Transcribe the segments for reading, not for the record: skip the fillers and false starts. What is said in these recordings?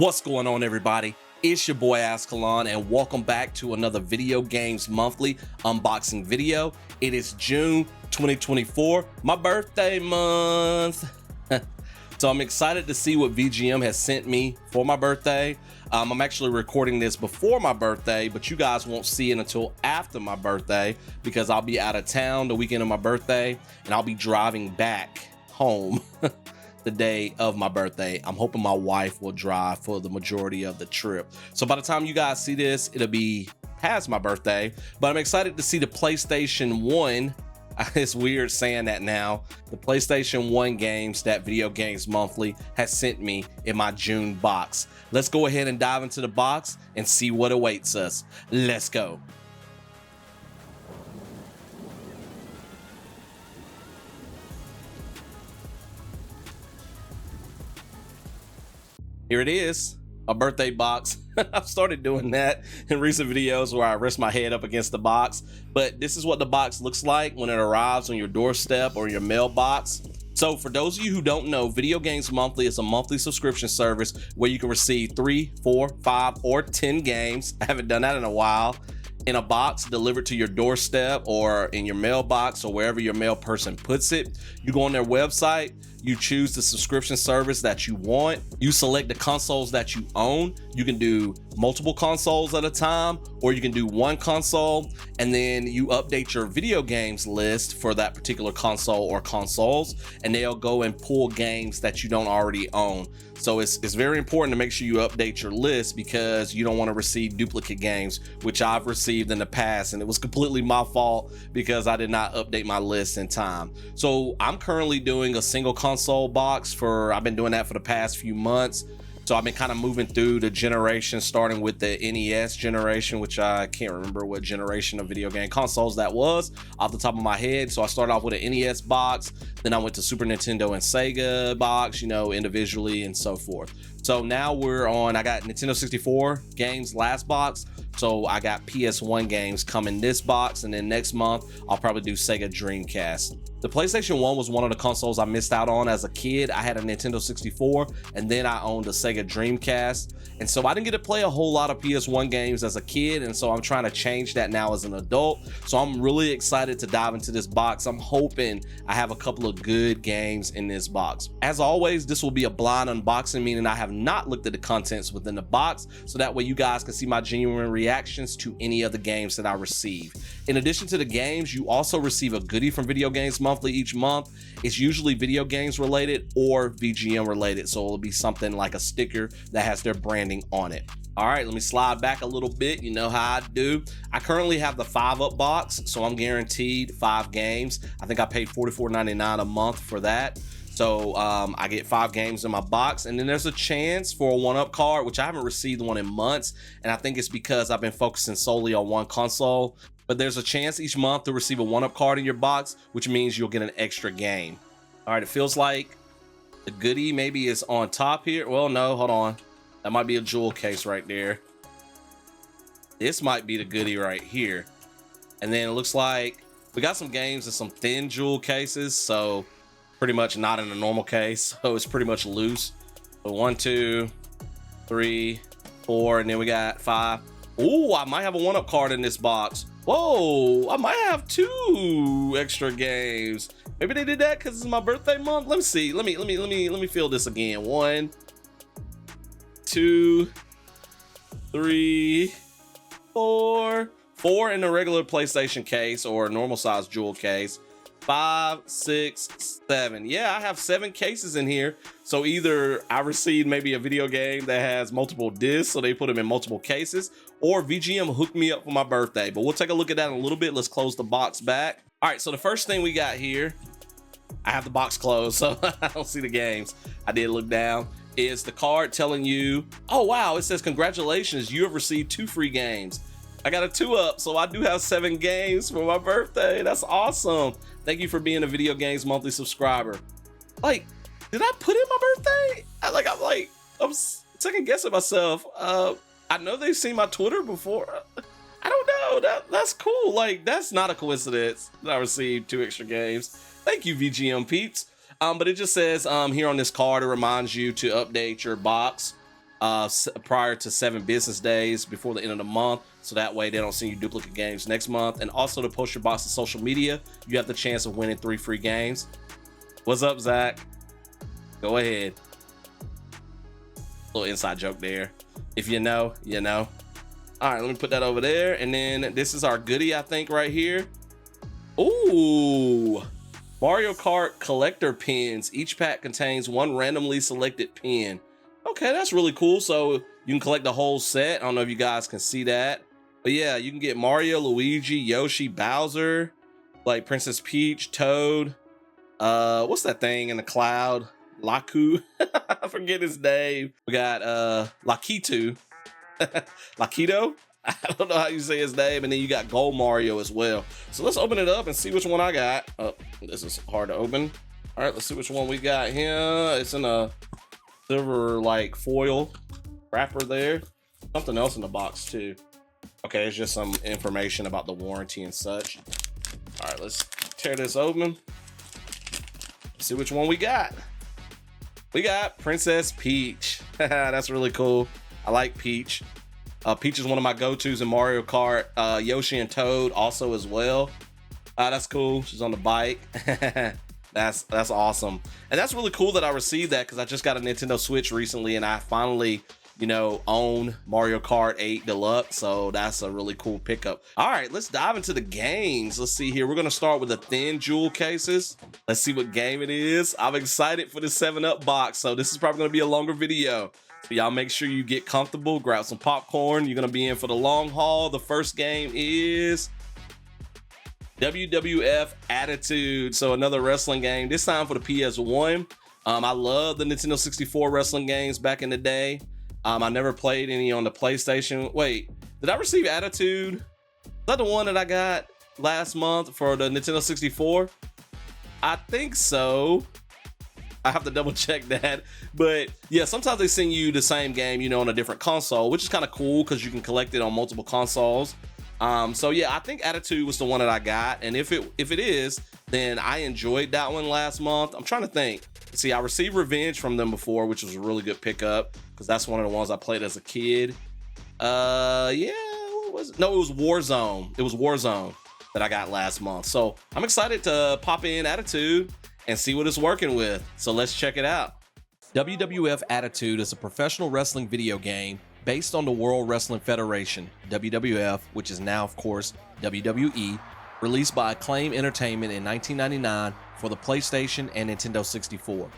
What's going on, everybody? It's your boy Azkhalon, and welcome back to another Video Games Monthly unboxing video. It is June 2024, my birthday month. So I'm excited to see what VGM has sent me for my birthday. I'm actually recording this before my birthday, but you guys won't see it until after my birthday because I'll be out of town the weekend of my birthday and I'll be driving back home the day of my birthday. I'm hoping my wife will drive for the majority of the trip. So by the time you guys see this, it'll be past my birthday, but I'm excited to see the PlayStation 1. It's weird saying that now. The PlayStation 1 games that Video Games Monthly has sent me in my June box. Let's go ahead and dive into the box and see what awaits us. Let's go. Here it is, a birthday box. I've started doing that in recent videos where I rest my head up against the box, but this is what the box looks like when it arrives on your doorstep or your mailbox. So for those of you who don't know, Video Games Monthly is a monthly subscription service where you can receive 3, 4, 5, or 10 games. I haven't done that in a while. In a box delivered to your doorstep or in your mailbox or wherever your mail person puts it. You go on their website, you choose the subscription service that you want, you select the consoles that you own. You can do multiple consoles at a time, or you can do one console, and then you update your video games list for that particular console or consoles, and they'll go and pull games that you don't already own. So it's very important to make sure you update your list because you don't want to receive duplicate games, which I've received in the past, and it was completely my fault because I did not update my list in time. So I'm currently doing a single console box I've been doing that for the past few months. So I've been kind of moving through the generation, starting with the NES generation, which I can't remember what generation of video game consoles that was off the top of my head. So I started off with an NES box, then I went to Super Nintendo and Sega box, individually and so forth. So now I got Nintendo 64 games last box. So I got PS1 games coming this box, and then next month I'll probably do Sega Dreamcast. The PlayStation 1 was one of the consoles I missed out on as a kid. I had a Nintendo 64 and then I owned a Sega Dreamcast. And so I didn't get to play a whole lot of PS1 games as a kid. And so I'm trying to change that now as an adult. So I'm really excited to dive into this box. I'm hoping I have a couple of good games in this box. As always, this will be a blind unboxing, meaning I have not looked at the contents within the box. So that way you guys can see my genuine reactions to any of the games that I receive. In addition to the games, you also receive a goodie from Video Games Monthly each month. It's usually video games related or VGM related, so it'll be something like a sticker that has their branding on it. All right, let me slide back a little bit. You know how I do. I currently have the 5-up box, so I'm guaranteed 5 games. I think I paid $44.99 a month for that. So I get 5 games in my box, and then there's a chance for a 1-up card, which I haven't received one in months, and I think it's because I've been focusing solely on one console. But there's a chance each month to receive a 1-up card in your box, which means you'll get an extra game. All right, it feels like the goodie maybe is on top here. Well, no, hold on. That might be a jewel case right there. This might be the goodie right here. And then it looks like we got some games in some thin jewel cases, so pretty much not in a normal case. So it's pretty much loose. So 1, 2, 3, 4, and then we got 5. Ooh, I might have a 1-up card in this box. Whoa, I might have 2 extra games. Maybe they did that because it's my birthday month. Let me see. Let me feel this again. 1, 2, 3, 4. 4 in the regular PlayStation case or normal size jewel case. 5, 6, 7. Yeah, I have 7 cases in here. So either I received maybe a video game that has multiple discs, so they put them in multiple cases, or VGM hooked me up for my birthday. But we'll take a look at that in a little bit. Let's close the box back. All right, so the first thing we got here, I have the box closed, so I don't see the games. I did look down. Is the card telling you, oh wow, it says congratulations, you have received 2 free games. I got a 2-up, so I do have 7 games for my birthday. That's awesome. Thank you for being a Video Games Monthly subscriber. Like, did I put in my birthday? I'm second guessing myself. I know they've seen my Twitter before. I don't know. That's cool. Like, that's not a coincidence that I received 2 extra games. Thank you, VGM peeps. But it just says here on this card, it reminds you to update your box. prior to 7 business days before the end of the month, so that way they don't send you duplicate games next month. And also to post your box to social media, you have the chance of winning 3 free games. What's up, Zach? Go ahead. Little inside joke there. If you know, you know. All right, let me put that over there. And then this is our goodie, I think, right here. Ooh, Mario Kart collector pins. Each pack contains 1 randomly selected pin. Okay, that's really cool. So you can collect the whole set. I don't know if you guys can see that, but yeah, you can get Mario, Luigi, Yoshi, Bowser, like Princess Peach, Toad. What's that thing in the cloud? Laku. I forget his name. We got Lakitu. Lakito. I don't know how you say his name. And then you got Gold Mario as well. So let's open it up and see which one I got. Oh, this is hard to open. All right, let's see which one we got here. It's in a silver like foil wrapper there. Something else in the box too. Okay, it's just some information about the warranty and such. All right, let's tear this open. Let's see which one we got. We got Princess Peach. That's really cool. I like Peach. Peach is one of my go-tos in Mario Kart. Yoshi and Toad also as well. That's cool. She's on the bike. That's awesome. And that's really cool that I received that, because I just got a Nintendo Switch recently and I finally, you know, own Mario Kart 8 Deluxe. So that's a really cool pickup. All right, let's dive into the games. Let's see here. We're going to start with the thin jewel cases. Let's see what game it is. I'm excited for the 7-Up box. So this is probably going to be a longer video. So y'all make sure you get comfortable, grab some popcorn. You're going to be in for the long haul. The first game is WWF Attitude. So another wrestling game, this time for the PS1. I love the Nintendo 64 wrestling games back in the day. I never played any on the PlayStation. Wait, did I receive Attitude? Is that the one that I got last month for the Nintendo 64? I think so. I have to double check that. But yeah, sometimes they send you the same game, you know, on a different console, which is kind of cool because you can collect it on multiple consoles. So yeah, I think Attitude was the one that I got. And if it is, then I enjoyed that one last month. I'm trying to think. See, I received Revenge from them before, which was a really good pickup because that's one of the ones I played as a kid. Yeah, what was it? No, it was Warzone. It was Warzone that I got last month. So I'm excited to pop in Attitude and see what it's working with. So let's check it out. WWF Attitude is a professional wrestling video game based on the World Wrestling Federation, WWF, which is now, of course, WWE, released by Acclaim Entertainment in 1999 for the PlayStation and Nintendo 64.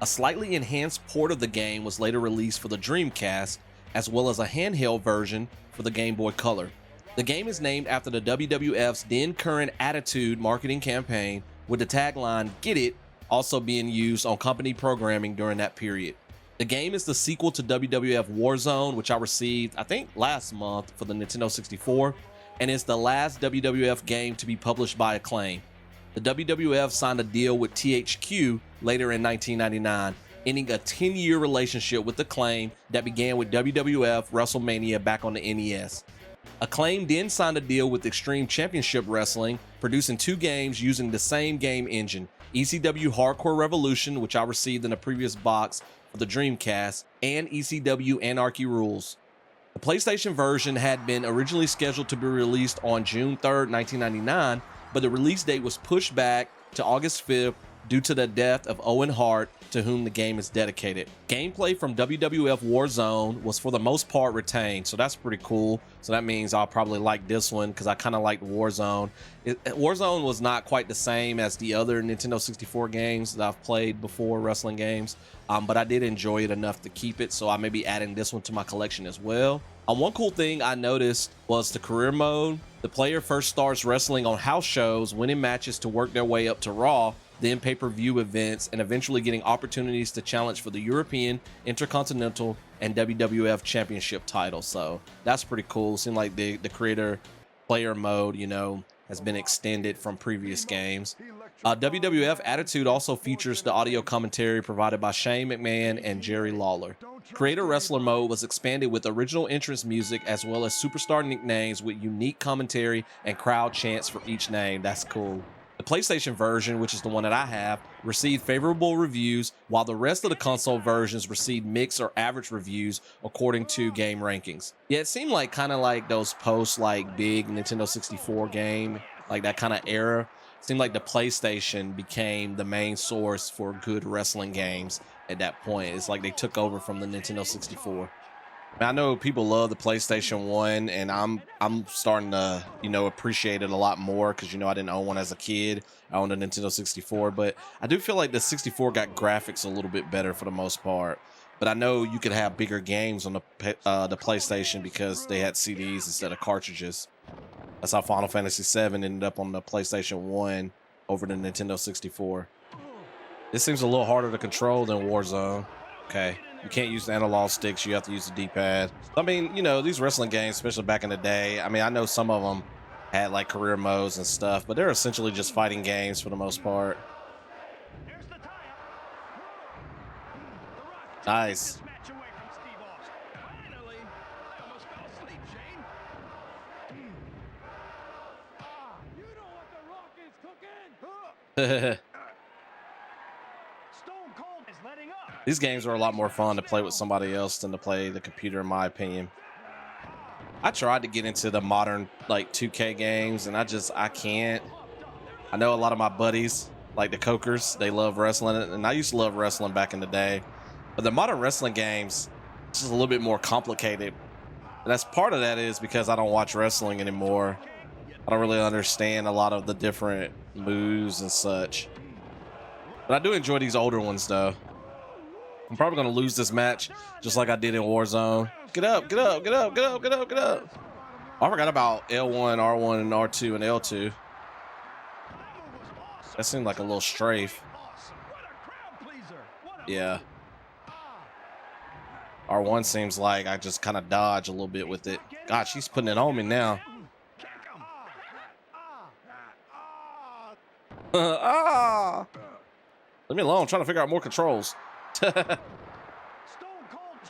A slightly enhanced port of the game was later released for the Dreamcast, as well as a handheld version for the Game Boy Color. The game is named after the WWF's then current Attitude marketing campaign, with the tagline "Get It" also being used on company programming during that period. The game is the sequel to WWF Warzone, which I received, I think, last month for the Nintendo 64, and is the last WWF game to be published by Acclaim. The WWF signed a deal with THQ later in 1999, ending a 10-year relationship with Acclaim that began with WWF WrestleMania back on the NES. Acclaim then signed a deal with Extreme Championship Wrestling, producing 2 games using the same game engine, ECW Hardcore Revolution, which I received in a previous box for the Dreamcast, and ECW Anarchy Rules. The PlayStation version had been originally scheduled to be released on June 3rd, 1999, but the release date was pushed back to August 5th due to the death of Owen Hart, to whom the game is dedicated. Gameplay from WWF Warzone was for the most part retained, so that's pretty cool. So that means I'll probably like this one because I kind of liked Warzone. Warzone was not quite the same as the other Nintendo 64 games that I've played before, wrestling games, but I did enjoy it enough to keep it, so I may be adding this one to my collection as well. One cool thing I noticed was the career mode. The player first starts wrestling on house shows, winning matches to work their way up to Raw, then pay-per-view events, and eventually getting opportunities to challenge for the European, Intercontinental, and WWF Championship titles. So that's pretty cool. Seems like the creator player mode, you know, has been extended from previous games. WWF Attitude also features the audio commentary provided by Shane McMahon and Jerry Lawler. Creator Wrestler mode was expanded with original entrance music as well as superstar nicknames with unique commentary and crowd chants for each name. That's cool. The PlayStation version, which is the one that I have, received favorable reviews, while the rest of the console versions received mixed or average reviews according to game rankings. Yeah, it seemed like kind of like those post like big Nintendo 64 game, like that kind of era. It seemed like the PlayStation became the main source for good wrestling games at that point. It's like they took over from the Nintendo 64. I know people love the PlayStation 1, and I'm starting to, you know, appreciate it a lot more because, you know, I didn't own one as a kid. I owned a Nintendo 64, but I do feel like the 64 got graphics a little bit better for the most part. But I know you could have bigger games on the PlayStation because they had CDs instead of cartridges. That's how Final Fantasy VII ended up on the PlayStation 1 over the Nintendo 64. This seems a little harder to control than Warzone. Okay. You can't use the analog sticks. You have to use the D-pad. I mean, you know, these wrestling games, especially back in the day, I mean, I know some of them had like career modes and stuff, but they're essentially just fighting games for the most part. Nice. These games are a lot more fun to play with somebody else than to play the computer, in my opinion. I tried to get into the modern like 2K games, and I can't. I know a lot of my buddies, like the Cokers, they love wrestling, and I used to love wrestling back in the day. But the modern wrestling games, it's just a little bit more complicated. And that's part of that is because I don't watch wrestling anymore. I don't really understand a lot of the different moves and such. But I do enjoy these older ones though. I'm probably going to lose this match just like I did in Warzone. Get up, get up, get up, get up, get up, get up. I forgot about L1, R1, and R2, and L2. That seemed like a little strafe. Yeah. R1 seems like I just kind of dodge a little bit with it. God, she's putting it on me now. Leave me alone. I'm trying to figure out more controls. Stone Cold's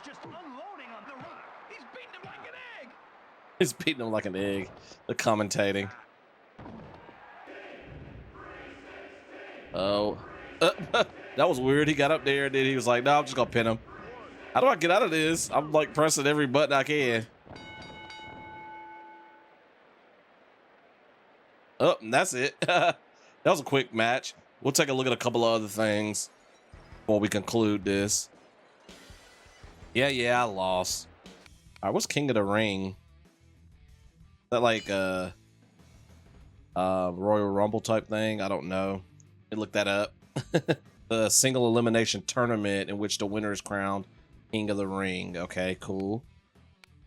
just unloading on the Rock. He's beating him like an egg. He's beating him like an egg. The commentating. Oh, that was weird. He got up there and then he was like, "No, I'm just gonna pin him." How do I get out of this? I'm like pressing every button I can. Oh, and that's it. That was a quick match. We'll take a look at a couple of other things before we conclude this. Yeah, I lost. All right, what's King of the Ring? Is that like a Royal Rumble type thing? I don't know. Let me look that up. The single elimination tournament in which the winner is crowned King of the Ring. Okay, cool.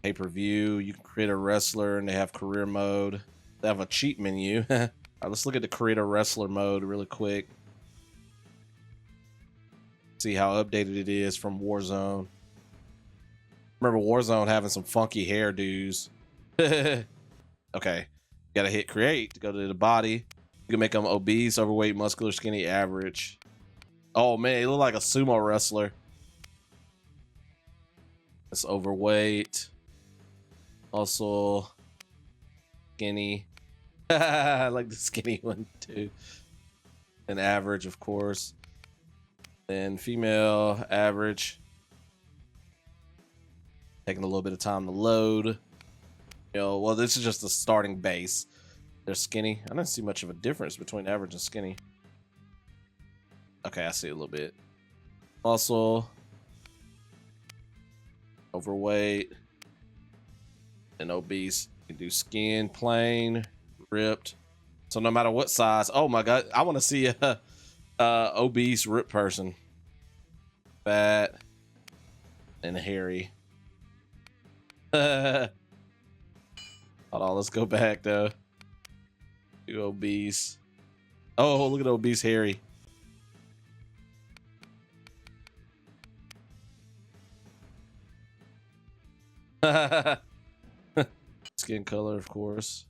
Pay-per-view. You can create a wrestler and they have career mode. They have a cheat menu. All right, let's look at the create a wrestler mode really quick. See how updated it is from Warzone. Remember Warzone having some funky hairdos. Okay, you gotta hit create to go to the body. You can make them obese, overweight, muscular, skinny, average. Oh man, he look like a sumo wrestler. It's overweight. Also skinny. I like the skinny one too. And average, of course. Then female, average. Taking a little bit of time to load. You know, well, this is just the starting base. They're skinny. I don't see much of a difference between average and skinny. Okay, I see a little bit. Muscle. Overweight. And obese. You can do skin, plain, ripped. So no matter what size. Oh my God, I want to see a obese ripped person. Fat and hairy. Hold on, let's go back though. Do obese. Oh, look at obese hairy. Skin color, of course.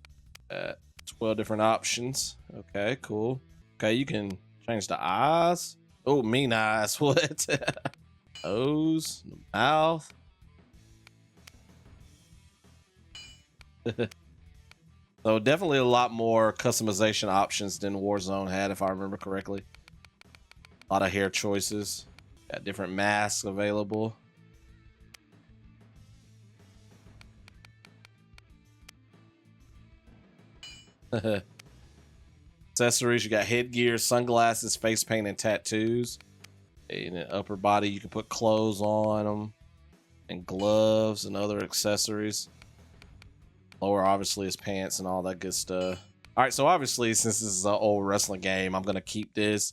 12 different options. Okay, cool. Okay, you can change the eyes. Oh, mean eyes. What? Nose, mouth. So definitely a lot more customization options than Warzone had, if I remember correctly. A lot of hair choices. Got different masks available. Accessories, you got headgear, sunglasses, face paint, and tattoos. In the upper body, you can put clothes on them, and gloves and other accessories. Lower, obviously, is pants and all that good stuff. All right, so obviously, since this is an old wrestling game, I'm gonna keep this.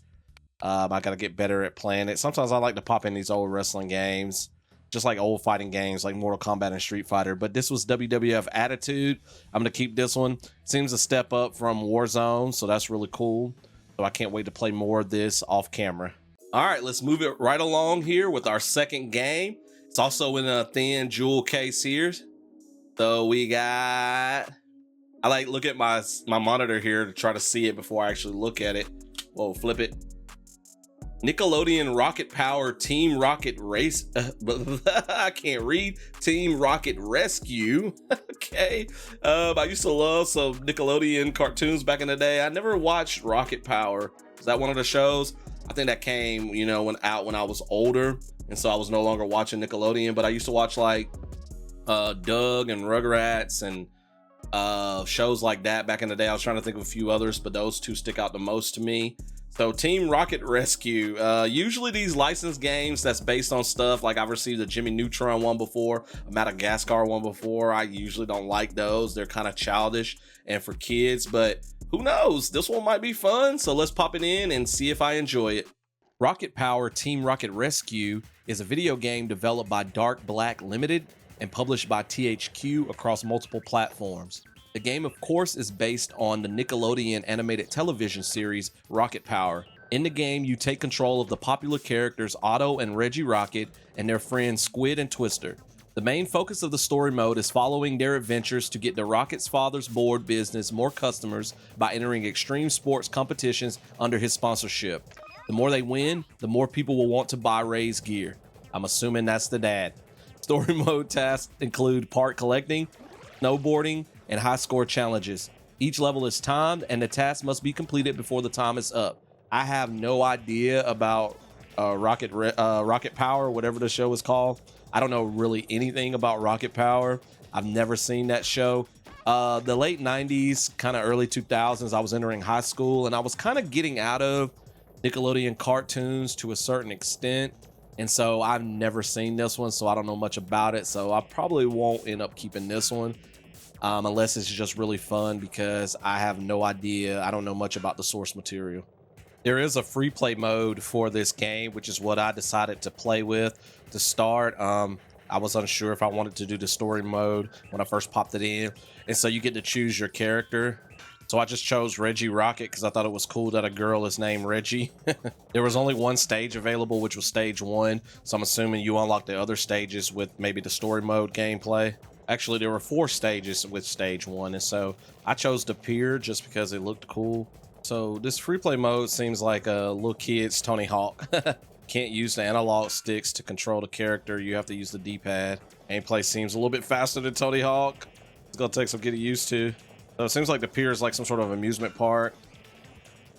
I gotta get better at playing it. Sometimes I like to pop in these old wrestling games, just like old fighting games like Mortal Kombat and Street Fighter. But this was WWF Attitude. I'm gonna keep this one. Seems a step up from Warzone, so that's really cool. So I can't wait to play more of this off camera. All right, let's move it right along here with our second game. It's also in a thin jewel case here. So we got, I like look at my monitor here to try to see it before I actually look at it. Whoa, flip it. Nickelodeon Rocket Power Team Rocket Race. I can't read. Team Rocket Rescue. Okay. I used to love some Nickelodeon cartoons back in the day. I never watched Rocket Power. Is that one of the shows? I think that came, you know, when I was older, and so I was no longer watching Nickelodeon. But I used to watch like Doug and Rugrats and shows like that back in the day. I was trying to think of a few others, but those two stick out the most to me. So Team Rocket Rescue, usually these licensed games that's based on stuff like I've received a Jimmy Neutron one before, a Madagascar one before. I usually don't like those. They're kind of childish and for kids, but who knows? This one might be fun. So let's pop it in and see if I enjoy it. Rocket Power Team Rocket Rescue is a video game developed by Dark Black Limited and published by THQ across multiple platforms. The game, of course, is based on the Nickelodeon animated television series Rocket Power. In the game, you take control of the popular characters Otto and Reggie Rocket and their friends Squid and Twister. The main focus of the story mode is following their adventures to get the Rocket's father's board business more customers by entering extreme sports competitions under his sponsorship. The more they win, the more people will want to buy Ray's gear. I'm assuming that's the dad. Story mode tasks include part collecting, snowboarding, and high score challenges. Each level is timed and the task must be completed before the time is up. I have no idea about Rocket Power, whatever the show is called. I don't know really anything about Rocket Power. I've never seen that show. The late 90s, kind of early 2000s, I was entering high school and I was kind of getting out of Nickelodeon cartoons to a certain extent. And so I've never seen this one, so I don't know much about it. So I probably won't end up keeping this one. Unless it's just really fun, because I have no idea. I don't know much about the source material. There is a free play mode for this game, which is what I decided to play with to start. I was unsure if I wanted to do the story mode when I first popped it in. And so you get to choose your character. So I just chose Reggie Rocket because I thought it was cool that a girl is named Reggie. There was only one stage available, which was stage 1. So I'm assuming you unlock the other stages with maybe the story mode gameplay. Actually, there were 4 stages with stage 1, and so I chose the pier just because it looked cool. So this free play mode seems like a little kid's Tony Hawk. Can't use the analog sticks to control the character. You have to use the D-pad. Gameplay seems a little bit faster than Tony Hawk. It's gonna take some getting used to. So it seems like the pier is like some sort of amusement park.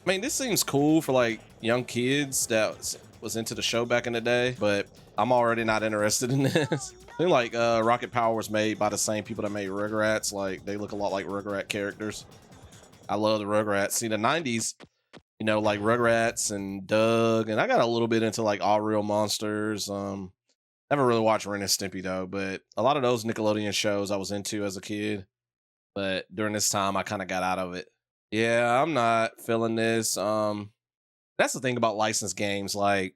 I mean, this seems cool for like young kids that was into the show back in the day, but I'm already not interested in this. I think like Rocket Power was made by the same people that made Rugrats. Like they look a lot like Rugrat characters. I love the Rugrats. See, the 90s, you know, like Rugrats and Doug, and I got a little bit into like All Real Monsters. Never really watched Ren and Stimpy though, but a lot of those Nickelodeon shows I was into as a kid. But during this time, I kind of got out of it. Yeah, I'm not feeling this. That's the thing about licensed games. Like,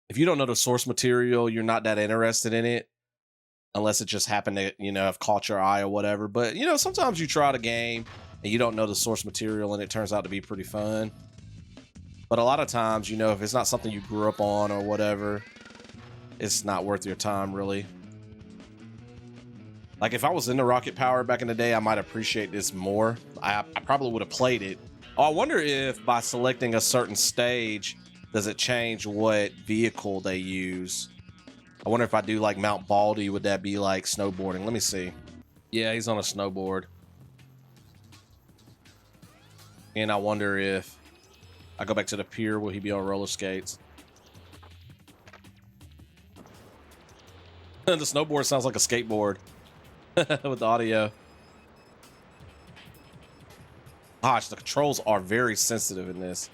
if you don't know the source material, you're not that interested in it. Unless it just happened to, you know, have caught your eye or whatever. But, you know, sometimes you try the game and you don't know the source material and it turns out to be pretty fun. But a lot of times, you know, if it's not something you grew up on or whatever, it's not worth your time, really. Like, if I was into Rocket Power back in the day, I might appreciate this more. I probably would have played it. Oh, I wonder if by selecting a certain stage, does it change what vehicle they use? I wonder if I do like Mount Baldy, would that be like snowboarding? Let me see. Yeah, he's on a snowboard. And I wonder if I go back to the pier, will he be on roller skates? The snowboard sounds like a skateboard with the audio. Gosh, the controls are very sensitive in this.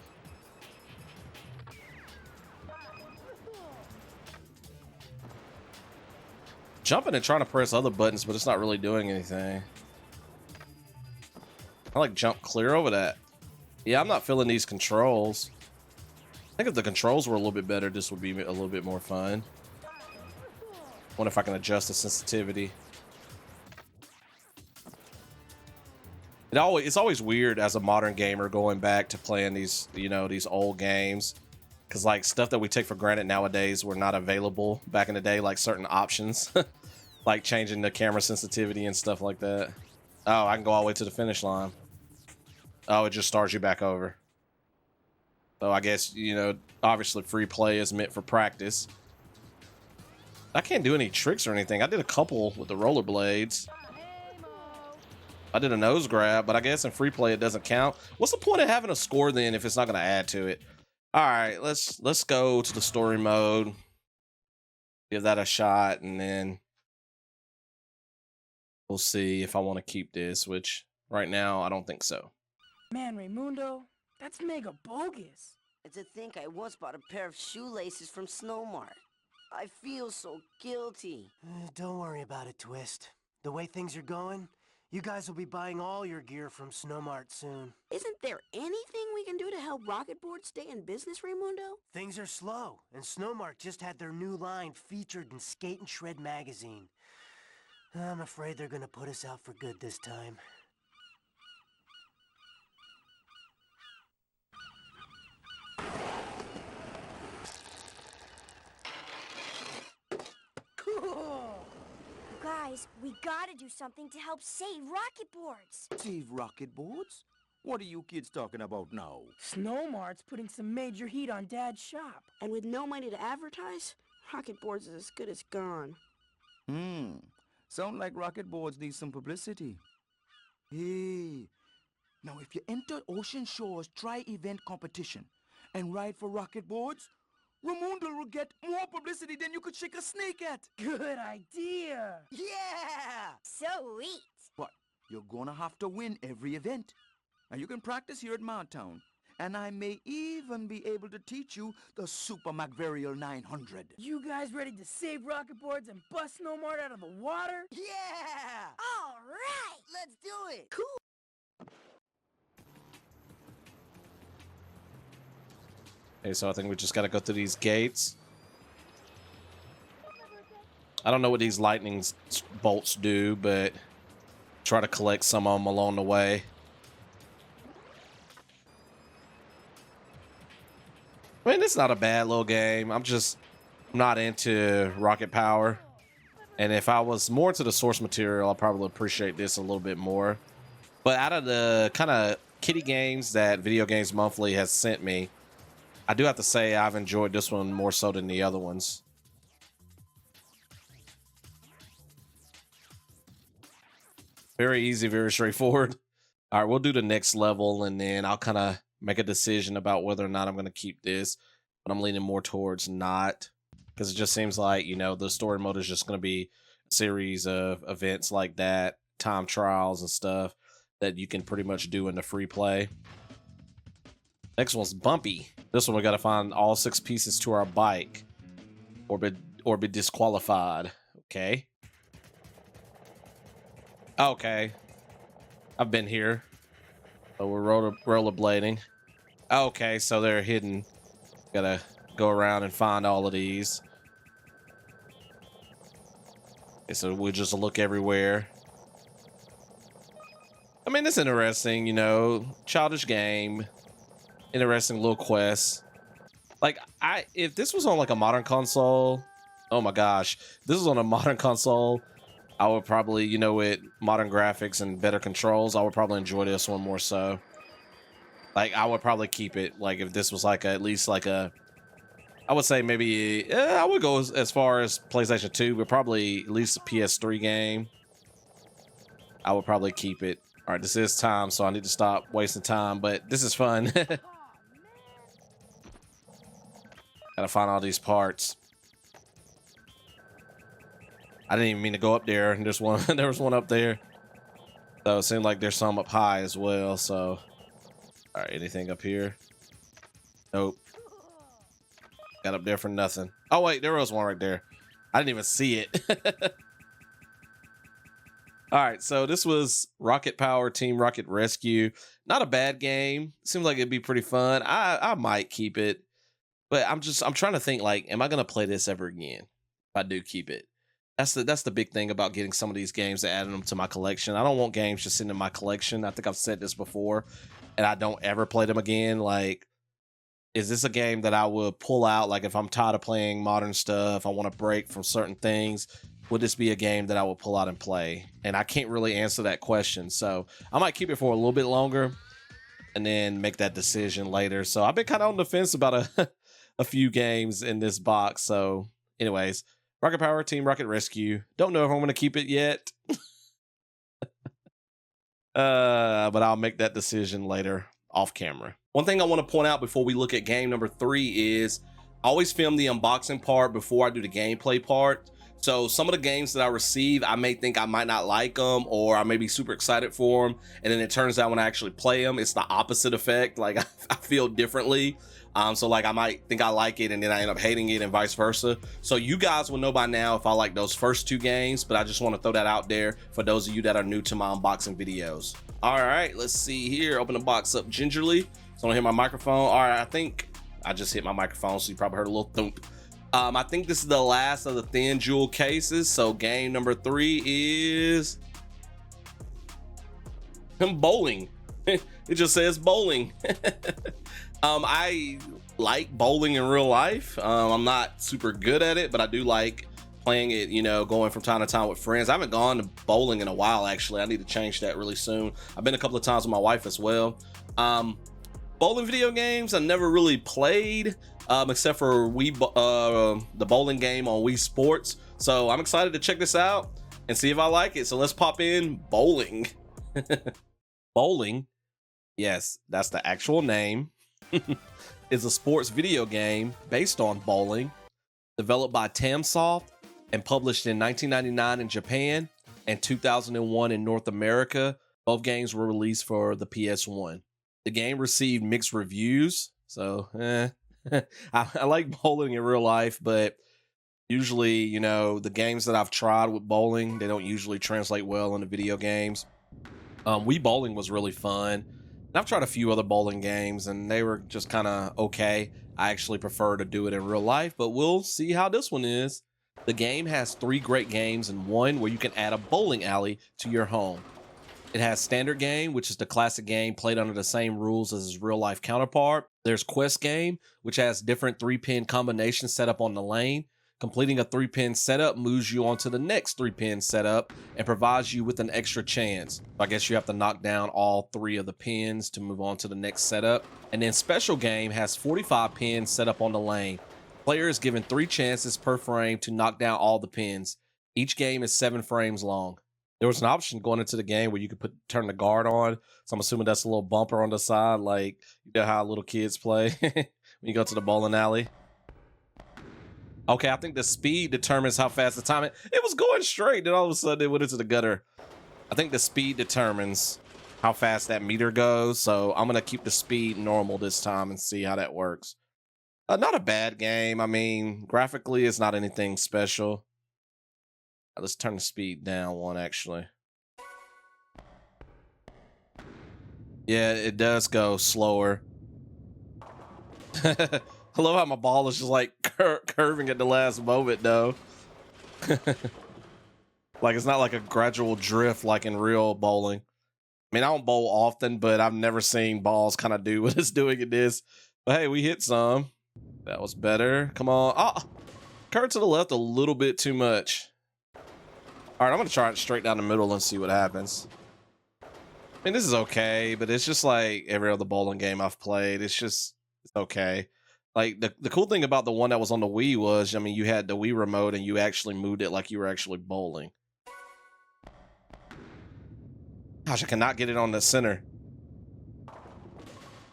Jumping and trying to press other buttons, but it's not really doing anything. I like jump clear over that. Yeah, I'm not feeling these controls. I think if the controls were a little bit better, this would be a little bit more fun. Wonder if I can adjust the sensitivity. It's always weird as a modern gamer going back to playing these, you know, these old games. Because like stuff that we take for granted nowadays were not available back in the day, like certain options. Like changing the camera sensitivity and stuff like that. Oh, I can go all the way to the finish line. Oh, it just starts you back over. So I guess, you know, obviously free play is meant for practice. I can't do any tricks or anything. I did a couple with the rollerblades. I did a nose grab, but I guess in free play it doesn't count. What's the point of having a score then if it's not going to add to it? All right, let's go to the story mode. Give that a shot, and then we'll see if I want to keep this, which right now I don't think so. Man, Raymundo, that's mega bogus. And to think I once bought a pair of shoelaces from Snowmart. I feel so guilty. Don't worry about it, Twist. The way things are going, you guys will be buying all your gear from Snowmart soon. Isn't there anything we can do to help Rocket Board stay in business, Raymundo? Things are slow, and Snowmart just had their new line featured in Skate and Shred magazine. I'm afraid they're gonna put us out for good this time. Guys, we gotta do something to help save rocket boards. Save rocket boards? What are you kids talking about now? Snowmart's putting some major heat on Dad's shop. And with no money to advertise, Rocket Boards is as good as gone. Sound like rocket boards need some publicity. Hey, now if you enter Ocean Shore's tri-event competition and ride for rocket boards, Raymundo will get more publicity than you could shake a snake at. Good idea. Yeah! Sweet. But you're gonna have to win every event. And you can practice here at Mountown. And I may even be able to teach you the Super McVarial 900. You guys ready to save rocket boards and bust Snowmart out of the water? Yeah! All right. Let's do it! Cool. Okay, so I think we just got to go through these gates. I don't know what these lightning bolts do, but try to collect some of them along the way. I mean, it's not a bad little game. I'm just not into rocket power. And if I was more into the source material, I'll probably appreciate this a little bit more. But out of the kind of kiddie games that Video Games Monthly has sent me, I do have to say I've enjoyed this one more so than the other ones. Very easy, very straightforward. All right, we'll do the next level, and then I'll kind of make a decision about whether or not I'm going to keep this. But I'm leaning more towards not, because it just seems like, you know, the story mode is just going to be a series of events like that, time trials and stuff that you can pretty much do in the free play. Next one's Bumpy. This one we got to find all 6 pieces to our bike or be disqualified. Okay. Okay. I've been here. So we're rollerblading. Okay, so they're hidden. Gotta go around and find all of these. Okay, so we just look everywhere. I mean, it's interesting, you know, childish game. Interesting little quest. Like, if this was on like a modern console, oh my gosh, this was on a modern console, I would probably, you know, with modern graphics and better controls, I would probably enjoy this one more so. Like, I would probably keep it. Like, if this was like at least like a, I would say maybe, I would go as far as PlayStation 2, but probably at least a PS3 game. I would probably keep it. All right, this is time, so I need to stop wasting time, but this is fun. Gotta find all these parts. I didn't even mean to go up there. And there's one, there was one up there. So it seemed like there's some up high as well. So, all right, anything up here? Nope. Got up there for nothing. Oh wait, there was one right there. I didn't even see it. All right, so this was Rocket Power Team Rocket Rescue. Not a bad game. Seems like it'd be pretty fun. I might keep it, but I'm trying to think, like, am I gonna play this ever again if I do keep it? That's the big thing about getting some of these games and adding them to my collection. I don't want games just sitting in my collection. I think I've said this before, and I don't ever play them again. Like, is this a game that I would pull out? Like, if I'm tired of playing modern stuff, I want to break from certain things, would this be a game that I would pull out and play? And I can't really answer that question. So I might keep it for a little bit longer and then make that decision later. So I've been kind of on the fence about a few games in this box. So anyways, Rocket Power Team Rocket Rescue. Don't know if I'm going to keep it yet. But I'll make that decision later off camera. One thing I want to point out before we look at game number 3 is I always film the unboxing part before I do the gameplay part. So some of the games that I receive, I may think I might not like them, or I may be super excited for them, and then it turns out when I actually play them, it's the opposite effect. Like, I feel differently. So like I might think I like it and then I end up hating it, and vice versa. So you guys will know by now if I like those first 2 games, but I just want to throw that out there for those of you that are new to my unboxing videos. All right, let's see here. Open the box up gingerly. So I don't hit my microphone. All right, I think I just hit my microphone, so you probably heard a little thump. I think this is the last of the thin jewel cases. So game number 3 is bowling. It just says bowling. I like bowling in real life. I'm not super good at it, but I do like playing it, you know, going from time to time with friends. I haven't gone to bowling in a while, actually. I need to change that really soon. I've been a couple of times with my wife as well. Bowling video games I never really played, except for the bowling game on Wii Sports. So I'm excited to check this out and see if I like it. So let's pop in bowling. Bowling, yes, that's the actual name. Is a sports video game based on bowling, developed by Tamsoft and published in 1999 in Japan and 2001 in North America. Both games were released for the PS1. The game received mixed reviews, so I like bowling in real life, but usually, you know, the games that I've tried with bowling, they don't usually translate well into video games. Wii Bowling was really fun. And I've tried a few other bowling games, and they were just kind of okay. I actually prefer to do it in real life, but we'll see how this one is. The game has 3 great games and one where you can add a bowling alley to your home. It has standard game, which is the classic game played under the same rules as its real life counterpart. There's quest game, which has different 3-pin combinations set up on the lane. Completing a 3-pin setup moves you on to the next 3-pin setup and provides you with an extra chance. I guess you have to knock down all 3 of the pins to move on to the next setup. And then special game has 45 pins set up on the lane. Player is given 3 chances per frame to knock down all the pins. Each game is 7 frames long. There was an option going into the game where you could turn the guard on. So I'm assuming that's a little bumper on the side, like you know how little kids play when you go to the bowling alley. Okay, I think the speed determines how fast the time. It was going straight, then all of a sudden it went into the gutter. I think the speed determines how fast that meter goes. So I'm gonna keep the speed normal this time and see how that works. Not a bad game. I mean, graphically, it's not anything special. Let's turn the speed down one, actually. Yeah, it does go slower. I love how my ball is just like curving at the last moment, though. Like, it's not like a gradual drift like in real bowling. I mean, I don't bowl often, but I've never seen balls kind of do what it's doing in this. But hey, we hit some. That was better. Come on. Oh, curve to the left a little bit too much. All right, I'm gonna try it straight down the middle and see what happens. I mean, this is okay, but it's just like every other bowling game I've played. It's okay. Like the cool thing about the one that was on the Wii was, I mean, you had the Wii remote and you actually moved it like you were actually bowling. Gosh, I cannot get it on the center. All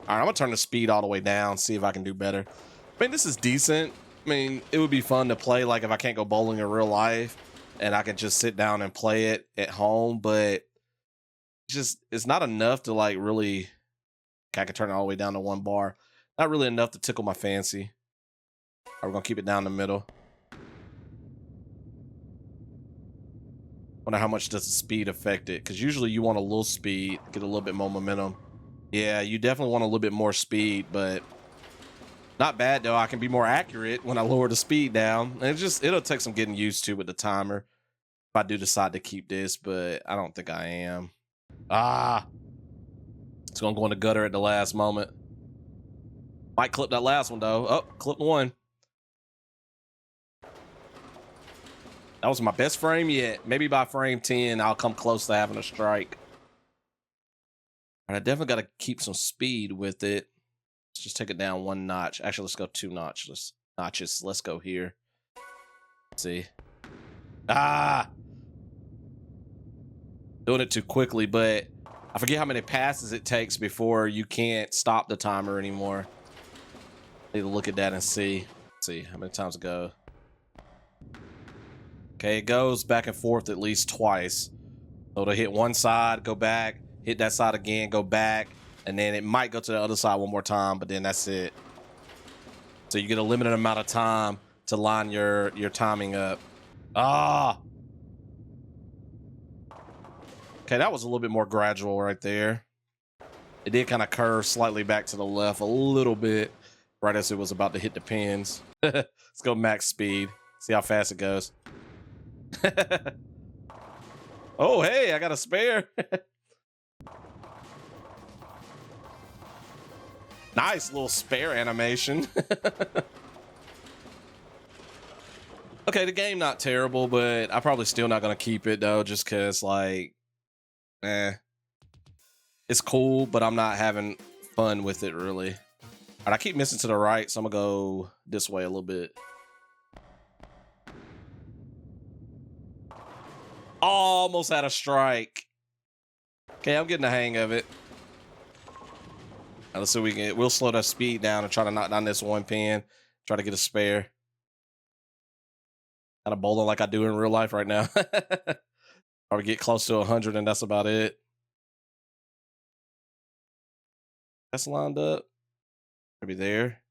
right, I'm gonna turn the speed all the way down, see if I can do better. I mean, this is decent. I mean, it would be fun to play like if I can't go bowling in real life and I can just sit down and play it at home, but it's not enough to like really. Okay, I can turn it all the way down to 1 bar. Not really enough to tickle my fancy. All right, we're gonna keep it down the middle. Wonder how much does the speed affect it? Because usually you want a little speed, get a little bit more momentum. Yeah, you definitely want a little bit more speed, but not bad though. I can be more accurate when I lower the speed down. And it'll take some getting used to with the timer if I do decide to keep this, but I don't think I am. It's gonna go in the gutter at the last moment. Might clip that last one though. Oh, clip 1. That was my best frame yet. Maybe by frame 10, I'll come close to having a strike. And I definitely got to keep some speed with it. Let's just take it down 1 notch. Actually, let's go 2 notches. Let's go here. Let's see. Doing it too quickly, but I forget how many passes it takes before you can't stop the timer anymore. Need to look at that and see. Let's see how many times it goes. Okay, it goes back and forth at least twice. So it'll hit one side, go back, hit that side again, go back, and then it might go to the other side one more time, but then that's it. So you get a limited amount of time to line your timing up. Okay, that was a little bit more gradual right there. It did kind of curve slightly back to the left a little bit right as it was about to hit the pins. Let's go max speed. See how fast it goes. Oh, hey, I got a spare. Nice little spare animation. Okay, the game not terrible, but I'm probably still not gonna keep it though, just cause like, it's cool, but I'm not having fun with it really. All right, I keep missing to the right, so I'm gonna go this way a little bit. Almost had a strike. Okay, I'm getting the hang of it. Now, let's see if we'll slow that speed down and try to knock down this 1 pin. Try to get a spare. Kind of bowling like I do in real life right now. Probably get close to 100 and that's about it. That's lined up. Maybe there.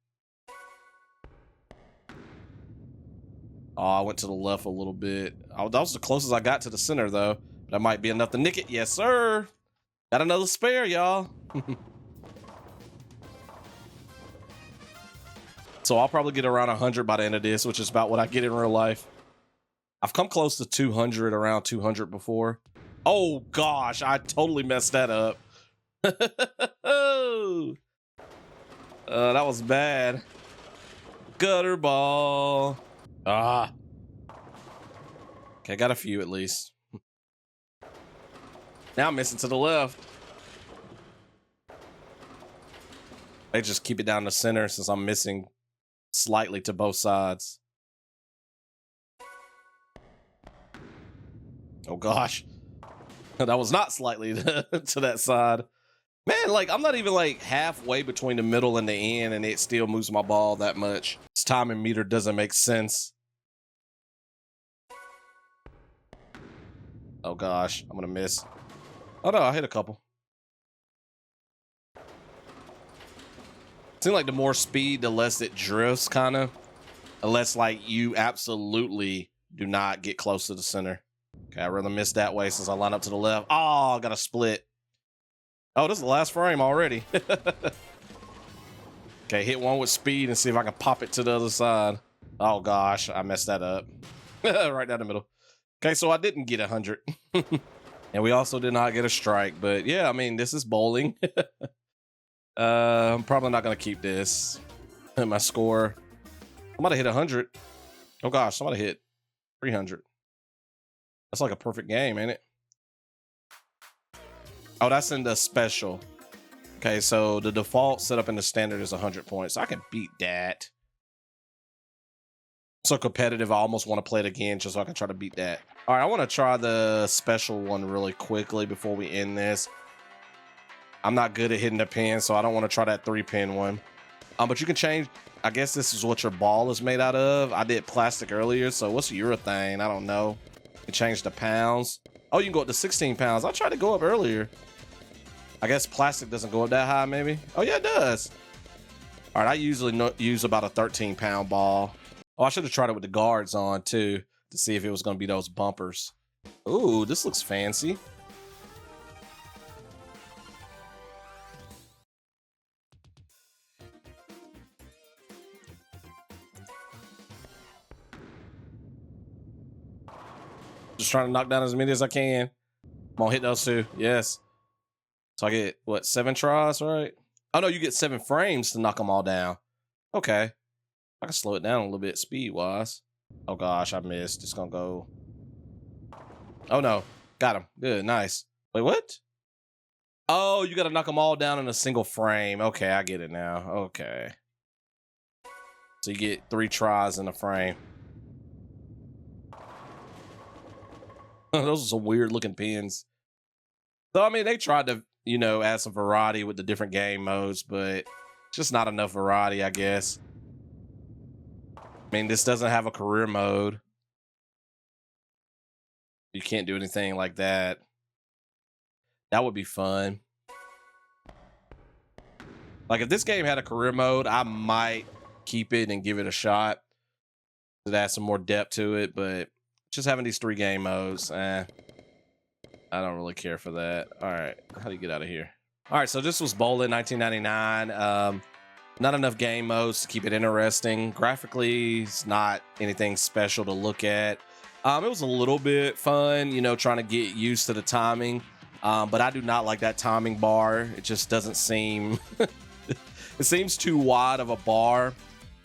Oh, I went to the left a little bit. Oh, that was the closest I got to the center, though. That might be enough to nick it. Yes, sir. Got another spare, y'all. So I'll probably get around 100 by the end of this, which is about what I get in real life. I've come close to 200, around 200 before. Oh, gosh. I totally messed that up. That was bad. Gutter ball. Okay, got a few at least. Now I'm missing to the left. They just keep it down the center since I'm missing slightly to both sides. Oh gosh. That was not slightly to that side. Man, like I'm not even like halfway between the middle and the end and it still moves my ball that much. This timing meter doesn't make sense. Oh gosh, I'm gonna miss. Oh no, I hit a couple. Seems like the more speed, the less it drifts, kind of. Unless like you absolutely do not get close to the center. Okay, I'd rather miss that way since I line up to the left. Oh, I got a split. Oh, this is the last frame already. Okay, hit one with speed and see if I can pop it to the other side. Oh gosh, I messed that up. Right down the middle. Okay, so I didn't get 100. And we also did not get a strike. But yeah, I mean, this is bowling. I'm probably not going to keep this. My score. Somebody hit 100. Oh gosh, somebody hit 300. That's like a perfect game, ain't it? Oh, that's in the special. Okay, so the default setup in the standard is 100 points. I can beat that. So competitive, I almost want to play it again just so I can try to beat that. All right, I want to try the special one really quickly before we end this. I'm not good at hitting the pin, so I don't want to try that 3-pin one. But you can change. I guess this is what your ball is made out of. I did plastic earlier, so what's urethane? I don't know. You can change the pounds. Oh, you can go up to 16 pounds. I tried to go up earlier. I guess plastic doesn't go up that high, maybe. Oh yeah, it does. All right, I usually use about a 13-pound ball. Oh, I should have tried it with the guards on too to see if it was going to be those bumpers. Ooh, this looks fancy. Just trying to knock down as many as I can. Come on, hit those two. Yes. So I get, what, 7 tries, right? Oh, no, you get 7 frames to knock them all down. Okay. I can slow it down a little bit speed-wise. Oh, gosh, I missed. It's going to go. Oh, no. Got him. Good. Nice. Wait, what? Oh, you got to knock them all down in a single frame. Okay, I get it now. Okay. So you get 3 tries in a frame. Those are some weird looking pins. So, I mean, they tried to, you know, add some variety with the different game modes, but just not enough variety, I guess. I mean, this doesn't have a career mode. You can't do anything like that. That would be fun. Like, if this game had a career mode, I might keep it and give it a shot to add some more depth to it, but just having these 3 game modes, I don't really care for that. All right, how do you get out of here? All right, so this was Bowling 1999. Not enough game modes to keep it interesting. Graphically, it's not anything special to look at. It was a little bit fun, you know, trying to get used to the timing. But I do not like that timing bar. It just doesn't seem... It seems too wide of a bar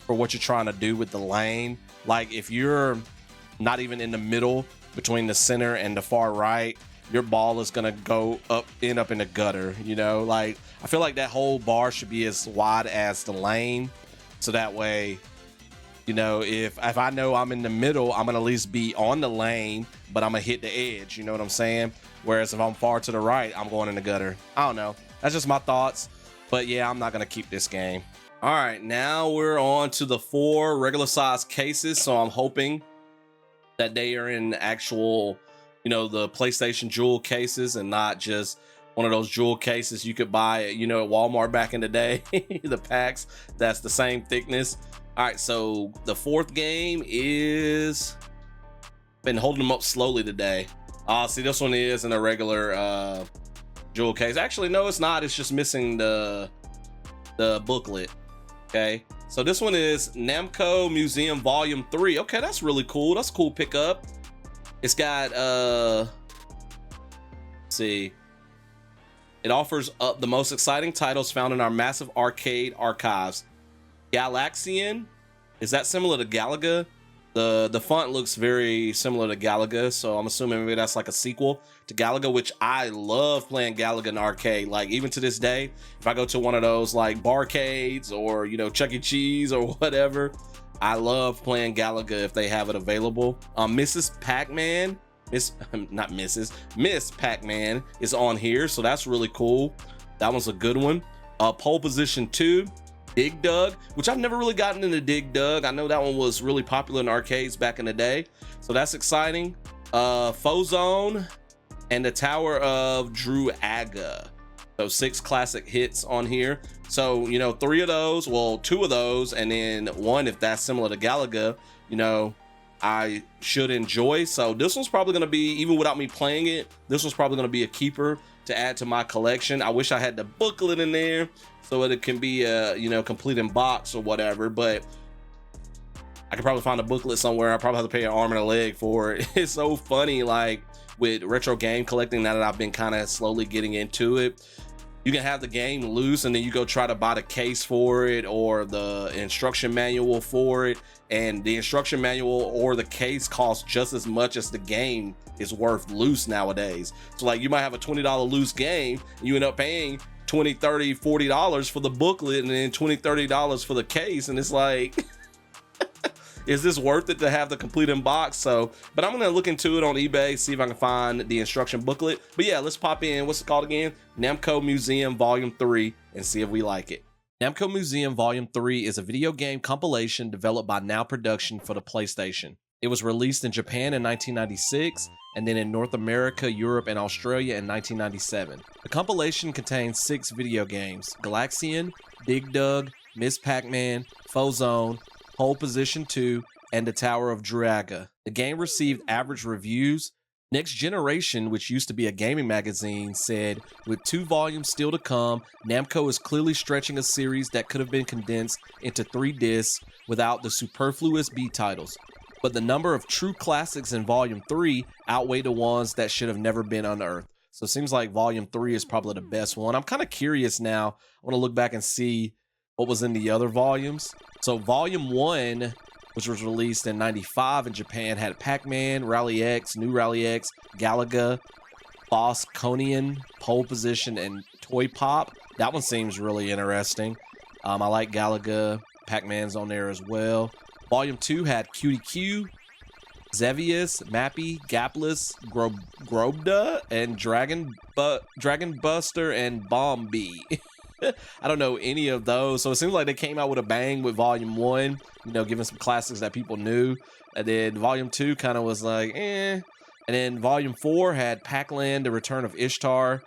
for what you're trying to do with the lane. Like, if you're not even in the middle between the center and the far right, your ball is gonna go end up in the gutter, you know? Like, I feel like that whole bar should be as wide as the lane, so that way, you know, if I know I'm in the middle, I'm gonna at least be on the lane, but I'm gonna hit the edge, you know what I'm saying? Whereas if I'm far to the right, I'm going in the gutter. I don't know. That's just my thoughts, but yeah, I'm not gonna keep this game. All right, now we're on to the 4 regular size cases, so I'm hoping that they are in actual, you know, the PlayStation jewel cases and not just one of those jewel cases you could buy, you know, at Walmart back in the day. The packs, that's the same thickness. All right, so the 4th game is, been holding them up slowly today. See, this one is in a regular jewel case. Actually, no, it's not. It's just missing the booklet. Okay, so this one is Namco Museum Volume 3. Okay, that's really cool. That's a cool pickup. It's got, let's see. It offers up the most exciting titles found in our massive arcade archives. Galaxian, is that similar to Galaga? The font looks very similar to Galaga, so I'm assuming maybe that's like a sequel to Galaga, which I love playing Galaga in arcade. Like, even to this day, if I go to one of those like barcades or, you know, Chuck E. Cheese or whatever, I love playing Galaga if they have it available. Miss Pac-Man is on here, so that's really cool. That one's a good one. Pole Position 2. Dig Dug, which I've never really gotten into Dig Dug. I know that one was really popular in arcades back in the day, so that's exciting. Fozone and the Tower of Druaga. So 6 classic hits on here. So, you know, 3 of those, well, 2 of those, and then 1 if that's similar to Galaga, you know, I should enjoy. So this one's probably gonna be, even without me playing it, this one's probably gonna be a keeper to add to my collection. I wish I had the booklet in there so that it can be a, you know, complete in box or whatever, but I could probably find a booklet somewhere. I probably have to pay an arm and a leg for it. It's so funny, like with retro game collecting, now that I've been kind of slowly getting into it, you can have the game loose and then you go try to buy the case for it or the instruction manual for it, and the instruction manual or the case costs just as much as the game is worth loose nowadays. So like, you might have a $20 loose game and you end up paying $20, $30, $40 for the booklet and then $20, $30 for the case, and it's like is this worth it to have the complete in box? So, but I'm gonna look into it on eBay, see if I can find the instruction booklet. But yeah, let's pop in, what's it called again? Namco Museum Volume 3 and see if we like it. Namco Museum Volume 3 is a video game compilation developed by Now Production for the PlayStation. It was released in Japan in 1996 and then in North America, Europe, and Australia in 1997. The compilation contains 6 video games: Galaxian, Dig Dug, Ms. Pac-Man, Zone, Pole Position 2, and the Tower of Druaga. The game received average reviews. Next Generation, which used to be a gaming magazine, said, with 2 volumes still to come, Namco is clearly stretching a series that could have been condensed into 3 discs without the superfluous B titles. But the number of true classics in Volume 3 outweigh the ones that should have never been unearthed. So it seems like Volume 3 is probably the best one. I'm kind of curious now. I want to look back and see what was in the other volumes. So Volume 1, which was released in 95 in Japan, had Pac-Man, Rally X, New Rally X, Galaga, Boss Conian, Pole Position, and Toy Pop. That one seems really interesting. I like Galaga. Pac-Man's on there as well. Volume 2 had Cutie Q, Zevius, Mappy, Gapless, Grobda, and Dragon Buster, and Bombi. I don't know any of those. So it seems like they came out with a bang with Volume 1, you know, giving some classics that people knew. And then Volume 2 kind of was like, eh. And then Volume 4 had Pac-Land, The Return of Ishtar,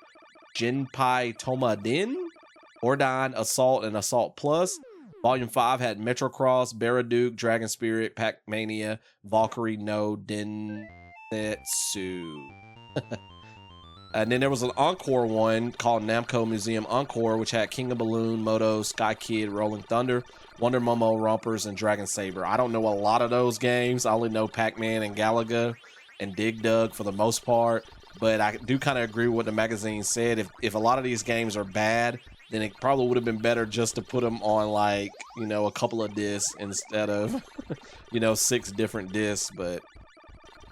Jinpai Tomadin, Ordine, Assault, and Assault Plus. Volume 5 had Metrocross, Baraduke, Dragon Spirit, Pac-Mania, Valkyrie no Densetsu. And then there was an encore one called Namco Museum Encore, which had King of Balloon, Moto, Sky Kid, Rolling Thunder, Wonder Momo, Rompers, and Dragon Saber. I don't know a lot of those games. I only know Pac-Man and Galaga and Dig Dug for the most part. But I do kind of agree with what the magazine said. If a lot of these games are bad, then it probably would have been better just to put them on, like, you know, a couple of discs instead of, you know, 6 different discs. But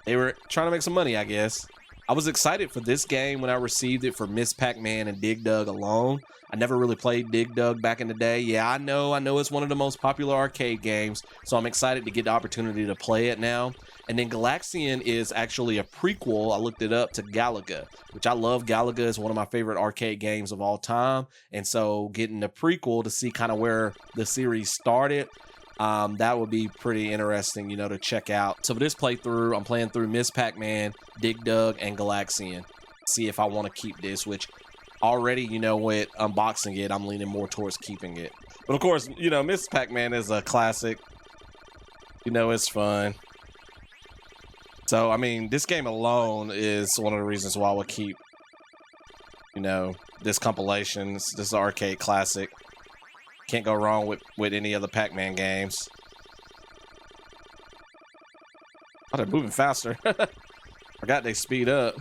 they were trying to make some money, I guess. I was excited for this game when I received it for Miss Pac-Man and Dig Dug alone. I never really played Dig Dug back in the day. Yeah, I know it's one of the most popular arcade games, so I'm excited to get the opportunity to play it now. And then Galaxian is actually a prequel, I looked it up, to Galaga, which I love. Galaga is one of my favorite arcade games of all time. And so getting the prequel to see kind of where the series started, that would be pretty interesting, you know, to check out. So for this playthrough, I'm playing through Miss Pac-Man, Dig Dug, and Galaxian. See if I want to keep this, which already, you know, with unboxing it, I'm leaning more towards keeping it. But of course, you know, Miss Pac-Man is a classic. You know, it's fun. So, I mean, this game alone is one of the reasons why I would keep, you know, this compilation. This is an arcade classic. Can't go wrong with any of the Pac-Man games. Oh, they're moving faster. Forgot they speed up.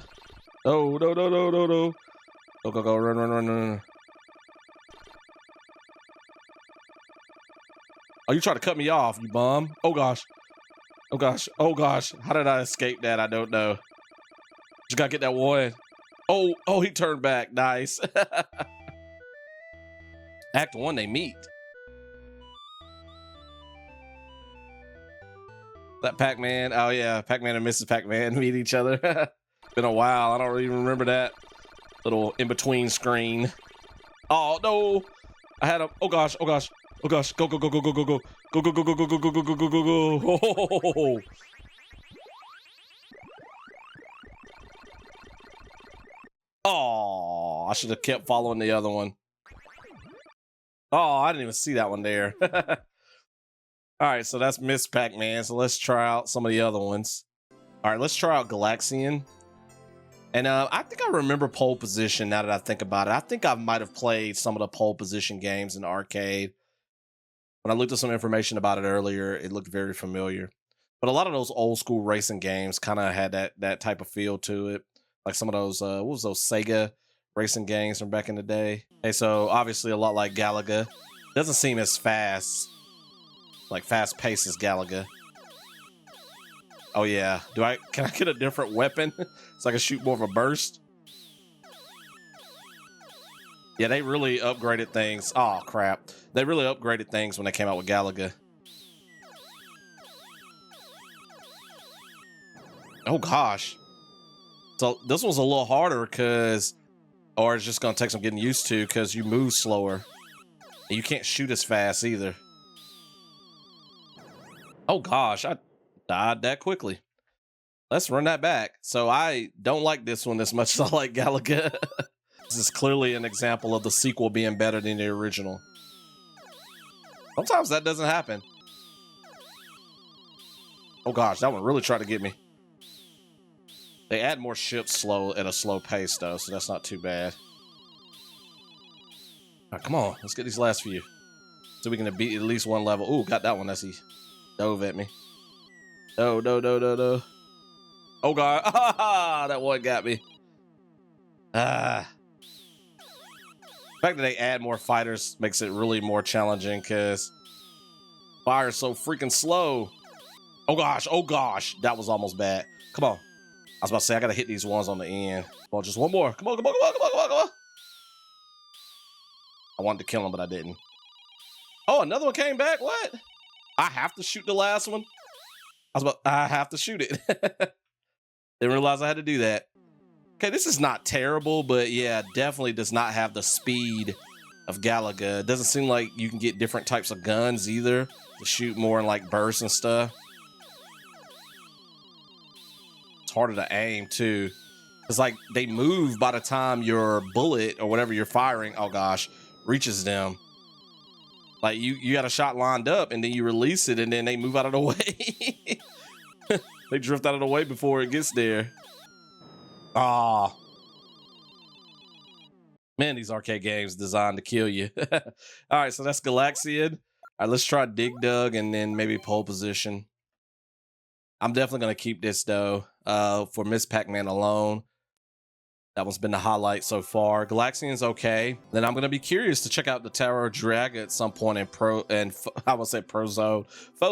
Oh, no. Go, run. Oh, you trying to cut me off, you bum. Oh, gosh. How did I escape that? I don't know. Just gotta get that one. Oh, he turned back. Nice. Act 1, they meet. That Pac-Man. Oh, yeah. Pac-Man and Mrs. Pac-Man meet each other. Been a while. I don't even remember that little in-between screen. Oh, no. I had a... Oh, gosh. Go. Go. Oh, I should have kept following the other one. Oh, I didn't even see that one there. All right, so that's Miss Pac-Man. So let's try out some of the other ones. All right, let's try out Galaxian. And I think I remember Pole Position now that I think about it. I think I might have played some of the Pole Position games in the arcade. When I looked at some information about it earlier, it looked very familiar. But a lot of those old school racing games kind of had that type of feel to it. Like some of those, what was those Sega racing games from back in the day? Hey, so obviously a lot like Galaga. Doesn't seem as fast, like fast paced as Galaga. Oh yeah, can I get a different weapon so I can shoot more of a burst? Yeah, they really upgraded things. Oh crap, they really upgraded things when they came out with Galaga. Oh gosh. So this one's a little harder because, or it's just gonna take some getting used to because you move slower. And you can't shoot as fast either. Oh gosh, I died that quickly. Let's run that back. So I don't like this one as much as I like Galaga. This is clearly an example of the sequel being better than the original. Sometimes that doesn't happen. Oh gosh, that one really tried to get me. They add more ships slow at a slow pace though, so that's not too bad. All right, come on, let's get these last few. So we can beat at least one level. Ooh, got that one as he dove at me. No. Oh god, ah, that one got me. Ah. The fact that they add more fighters makes it really more challenging because fire is so freaking slow. Oh gosh, that was almost bad. Come on. I was about to say, I gotta hit these ones on the end. Well, just one more. Come on. I wanted to kill him, but I didn't. Oh, another one came back? What? I have to shoot the last one? I have to shoot it. Didn't realize I had to do that. Okay, this is not terrible, but yeah, definitely does not have the speed of Galaga. It doesn't seem like you can get different types of guns either to shoot more in like bursts and stuff. It's harder to aim too. It's like they move by the time your bullet or whatever you're firing, oh gosh, reaches them. Like you got a shot lined up and then you release it and then they move out of the way. They drift out of the way before it gets there. Ah, man, these arcade games designed to kill you. All right, so that's Galaxian. All right, let's try Dig Dug and then maybe pole position. I'm definitely gonna keep this though. For Miss Pac-Man alone, that one's been the highlight so far. Galaxian's okay. Then I'm gonna be curious to check out the Tower of Drag at some point in Pro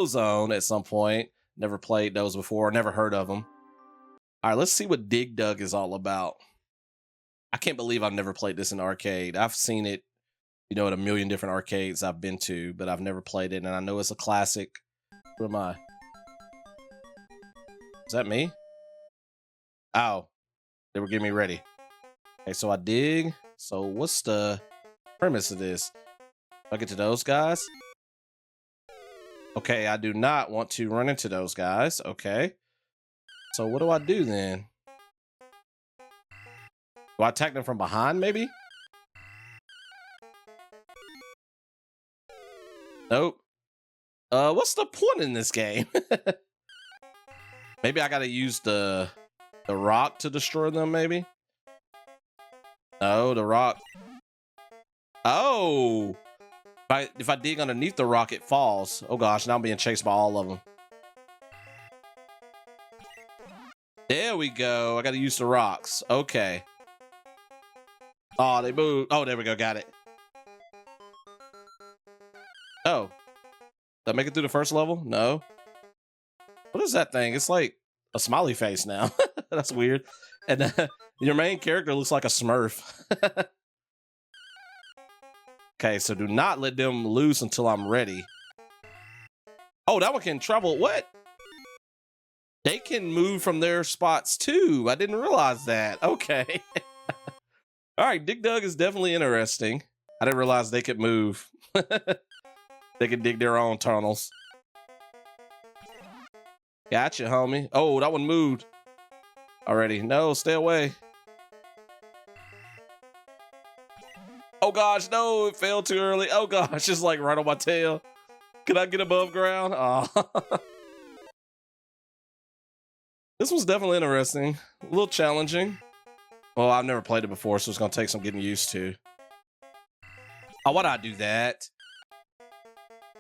Zone at some point. Never played those before. Never heard of them. All right, let's see what Dig Dug is all about. I can't believe I've never played this in arcade. I've seen it, you know, at a million different arcades I've been to, but I've never played it, and I know it's a classic. Who am I? Is that me? Oh, they were getting me ready. Okay, so I dig. So what's the premise of this? I get to those guys? Okay, I do not want to run into those guys. Okay. So what do I do then? Do I attack them from behind, maybe? Nope. What's the point in this game? Maybe I gotta use the rock to destroy them, maybe? No, the rock. Oh! If I dig underneath the rock, it falls. Oh gosh, now I'm being chased by all of them. There we go. I gotta use the rocks. Okay. Oh, they moved. Oh, there we go. Got it. Oh. Did I make it through the first level? No. What is that thing? It's like a smiley face now. That's weird. And your main character looks like a Smurf. Okay, so do not let them loose until I'm ready. Oh, that one can travel. What? They can move from their spots too. I didn't realize that. Okay. All right, Dig Dug is definitely interesting. I didn't realize they could move. They could dig their own tunnels. Gotcha, homie. Oh, that one moved already. No, stay away. Oh gosh, no, it fell too early. Oh gosh, it's like right on my tail. Can I get above ground? Oh. This was definitely interesting. A little challenging. Well, I've never played it before, so it's gonna take some getting used to. Oh, why'd I do that?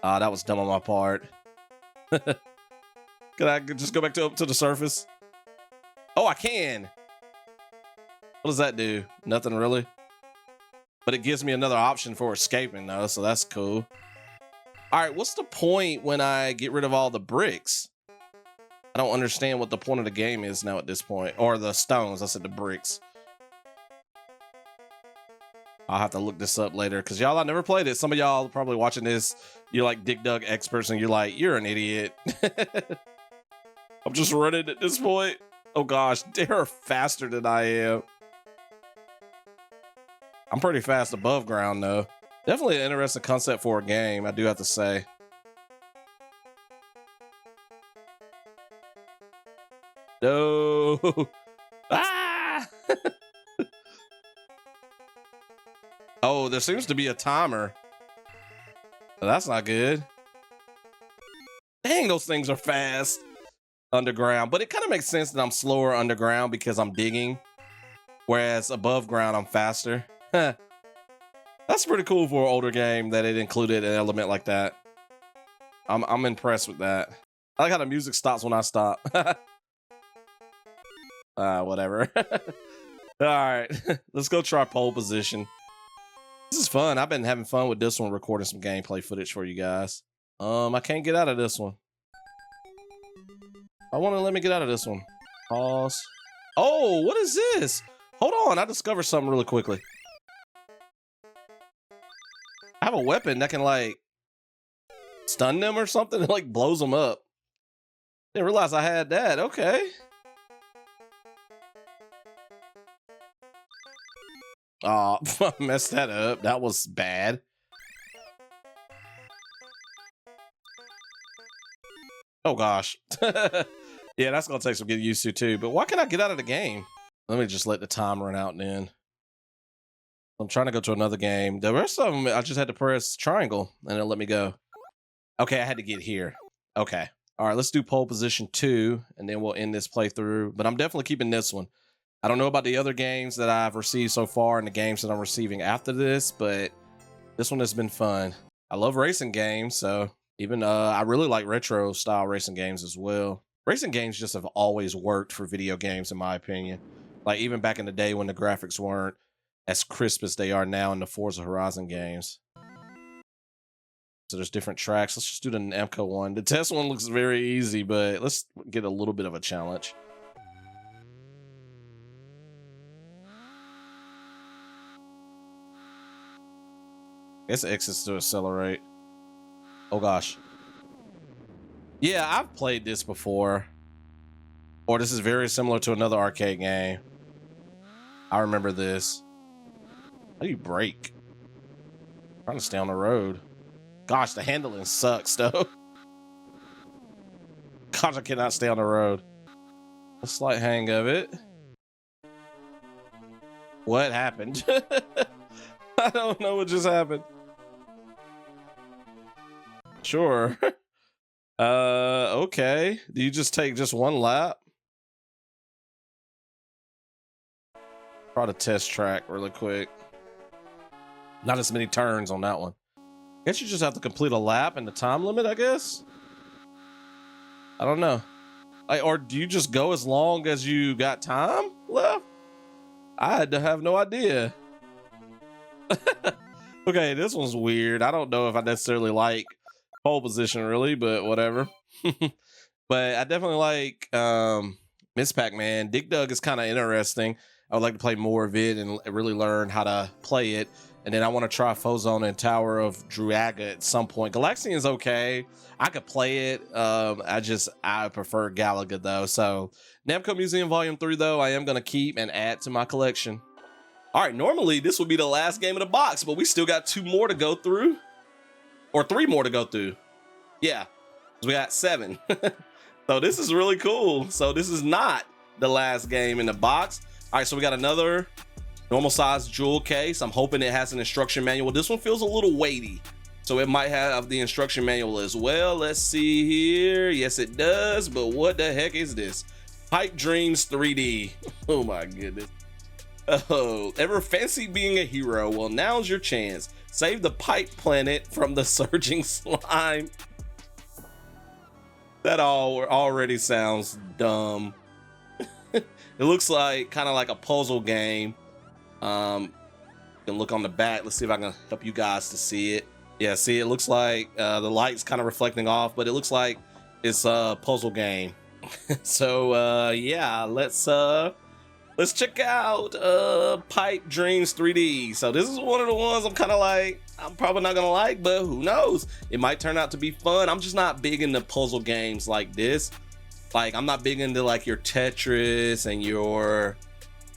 Ah, that was dumb on my part. Can I just go back up to the surface? Oh, I can. What does that do? Nothing really. But it gives me another option for escaping though, so that's cool. All right, what's the point when I get rid of all the bricks? I don't understand what the point of the game is now at this point. Or the stones, I said the bricks. I'll have to look this up later because y'all, I never played it. Some of y'all probably watching this, you're like Dig Dug experts and you're like, you're an idiot. I'm just running at this point. Oh gosh, they're faster than I am. I'm pretty fast above ground though. Definitely an interesting concept for a game, I do have to say. No. Ah! Oh, there seems to be a timer. That's not good. Dang, those things are fast underground. But it kind of makes sense that I'm slower underground because I'm digging. Whereas above ground, I'm faster. That's pretty cool for an older game that it included an element like that. I'm impressed with that. I like how the music stops when I stop. Whatever. All right, let's go try pole position. This is fun. I've been having fun with this one, recording some gameplay footage for you guys. I can't get out of this one. I want to let me get out of this one. Pause. Oh, what is this? Hold on, I discovered something really quickly. I have a weapon that can like stun them or something. It like blows them up. Didn't realize I had that. Okay. Oh, I messed that up. That was bad. Oh gosh. Yeah, that's gonna take some getting used to too. But why can't I get out of the game? Let me just let the time run out then. I'm trying to go to another game. The rest of them, I just had to press triangle and it'll let me go. Okay, I had to get here. Okay. All right, let's do pole position 2 and then we'll end this playthrough. But I'm definitely keeping this one. I don't know about the other games that I've received so far and the games that I'm receiving after this, but this one has been fun. I love racing games, so even I really like retro style racing games as well. Racing games just have always worked for video games in my opinion. Like even back in the day when the graphics weren't as crisp as they are now in the Forza Horizon games. So there's different tracks. Let's just do the Namco one. The test one looks very easy, but let's get a little bit of a challenge. I guess X is to accelerate. Oh gosh. Yeah, I've played this before. Or this is very similar to another arcade game. I remember this. How do you brake? I'm trying to stay on the road. Gosh, the handling sucks though. Gosh, I cannot stay on the road. A slight hang of it. What happened? I don't know what just happened. Sure. Okay. Do you just take just one lap? Try to test track really quick. Not as many turns on that one. Guess you just have to complete a lap and the time limit, I guess? I don't know. Or do you just go as long as you got time left? I had to have no idea. Okay, this one's weird. I don't know if I necessarily like pole position really, but whatever. But I definitely like Miss Pac-Man. Dig Dug is kind of interesting. I would like to play more of it and really learn how to play it. And then I want to try Phozone and Tower of Druaga at some point. Galaxian is okay. I could play it. I prefer Galaga though. So Namco Museum Volume 3 though, I am going to keep and add to my collection. All right, normally this would be the last game in the box, but we still got 2 more to go through. Or 3 more to go through. Yeah, we got 7. So this is really cool. So this is not the last game in the box. All right, so we got another normal size jewel case. I'm hoping it has an instruction manual. This one feels a little weighty, so it might have the instruction manual as well. Let's see here. Yes, it does, but what the heck is this? Pipe Dreams 3D. Oh my goodness. Oh, ever fancied being a hero? Well, now's your chance. Save the pipe planet from the surging slime. That already sounds dumb. It looks like kind of like a puzzle game. You can look on the back. Let's see if I can help you guys to see it. Yeah, see, it looks like the light's kind of reflecting off, but it looks like it's a puzzle game. So yeah, let's check out Pipe Dreams 3D. So this is one of the ones I'm kind of like, I'm probably not gonna like, but who knows? It might turn out to be fun. I'm just not big into puzzle games like this. Like, I'm not big into like your Tetris and your,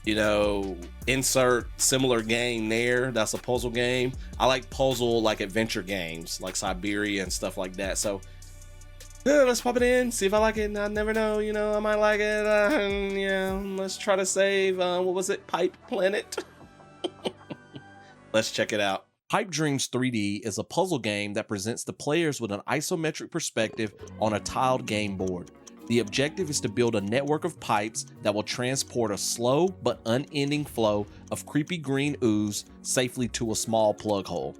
you know, insert similar game there. That's a puzzle game. I like puzzle, like adventure games, like Siberia and stuff like that. So yeah, let's pop it in, see if I like it. I never know, you know, I might like it. Yeah, let's try to save, what was it? Pipe Planet? Let's check it out. Pipe Dreams 3D is a puzzle game that presents the players with an isometric perspective on a tiled game board. The objective is to build a network of pipes that will transport a slow but unending flow of creepy green ooze safely to a small plug hole.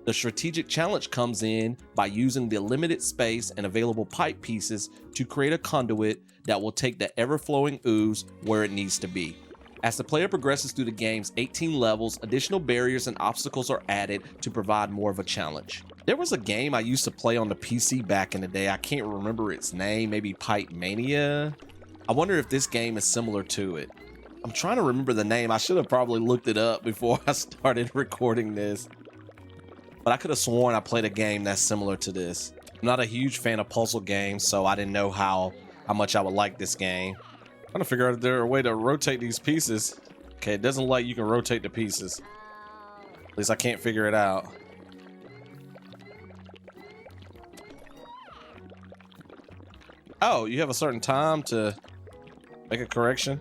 The strategic challenge comes in by using the limited space and available pipe pieces to create a conduit that will take the ever-flowing ooze where it needs to be. As the player progresses through the game's 18 levels, additional barriers and obstacles are added to provide more of a challenge. There was a game I used to play on the PC back in the day. I can't remember its name, maybe Pipe Mania. I wonder if this game is similar to it. I'm trying to remember the name. I should have probably looked it up before I started recording this. But I could have sworn I played a game that's similar to this. I'm not a huge fan of puzzle games, so I didn't know how much I would like this game. I'm trying to figure out if there's a way to rotate these pieces. Okay, it doesn't like you can rotate the pieces. At least I can't figure it out. Oh, you have a certain time to make a correction?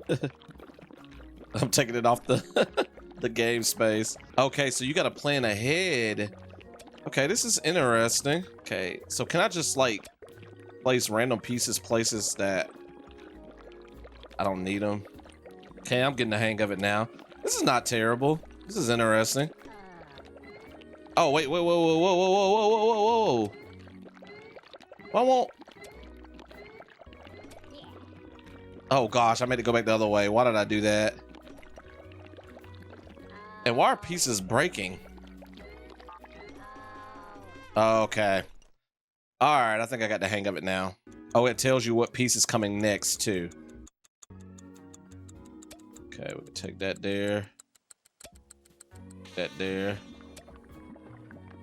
I'm taking it off the the game space. Okay, so you got to plan ahead. Okay, this is interesting. Okay, so can I just like place random pieces places that I don't need them? Okay, I'm getting the hang of it now. This is not terrible. This is interesting. Oh, wait, whoa, whoa, whoa, whoa, whoa, whoa, whoa, whoa, whoa. Why won't... Oh gosh, I made it go back the other way. Why did I do that? And why are pieces breaking? Okay. All right, I think I got the hang of it now. Oh, it tells you what piece is coming next too. Okay, we can take that there. That there.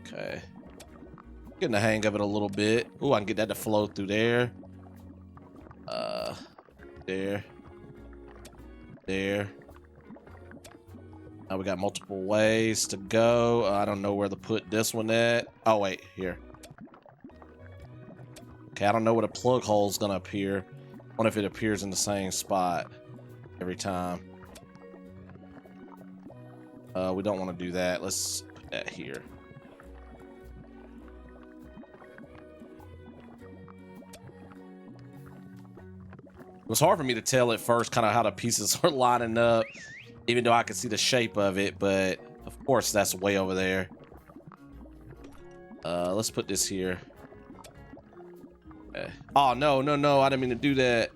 Okay. Getting the hang of it a little bit. Ooh, I can get that to flow through there. There. There. Now we got multiple ways to go. I don't know where to put this one at. Oh, wait, here. Okay, I don't know where the plug hole is gonna appear. I wonder if it appears in the same spot every time. We don't want to do that. Let's put that here. It was hard for me to tell at first kind of how the pieces are lining up, even though I could see the shape of it, but of course that's way over there. Let's put this here. Okay. Oh, no, no, no, I didn't mean to do that.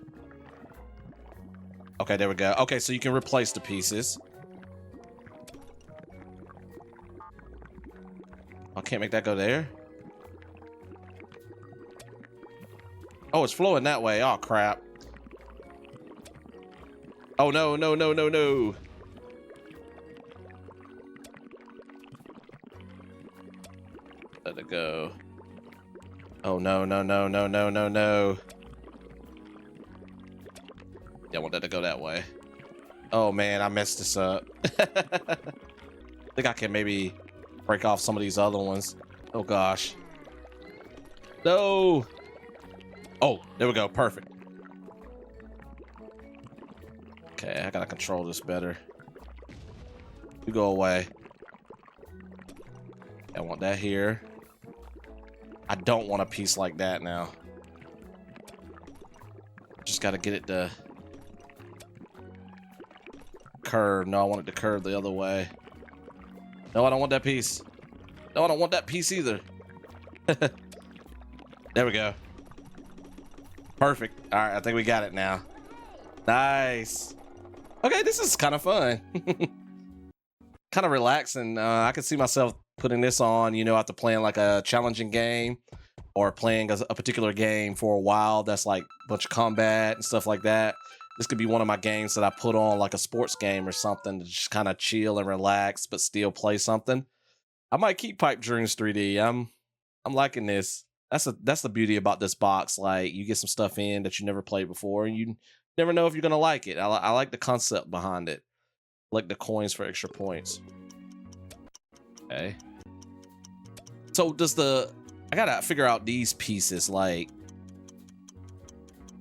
Okay, there we go. Okay, so you can replace the pieces. I can't make that go there. Oh, it's flowing that way. Oh, crap. Oh, no, no, no, no, no. Let it go. Oh, no, no, no, no, no, no, no. Yeah, I want that to go that way. Oh, man, I messed this up. I think I can maybe break off some of these other ones. Oh, gosh. No. Oh, there we go. Perfect. Okay, I gotta control this better. You go away. I want that here. I don't want a piece like that now. Just gotta get it to curve. No, I want it to curve the other way. No, I don't want that piece. No, I don't want that piece either. There we go. Perfect. All right, I think we got it now. Nice. Okay, this is kind of fun. Kind of relaxing. I can see myself putting this on, you know, after playing like a challenging game or playing a particular game for a while that's like a bunch of combat and stuff like that. This could be one of my games that I put on like a sports game or something to just kind of chill and relax, but still play something. I might keep Pipe Dreams 3D. I'm liking this. That's the beauty about this box. Like, you get some stuff in that you never played before, and you never know if you're gonna like it. I like the concept behind it. Like the coins for extra points. Okay. So I gotta figure out these pieces. Like,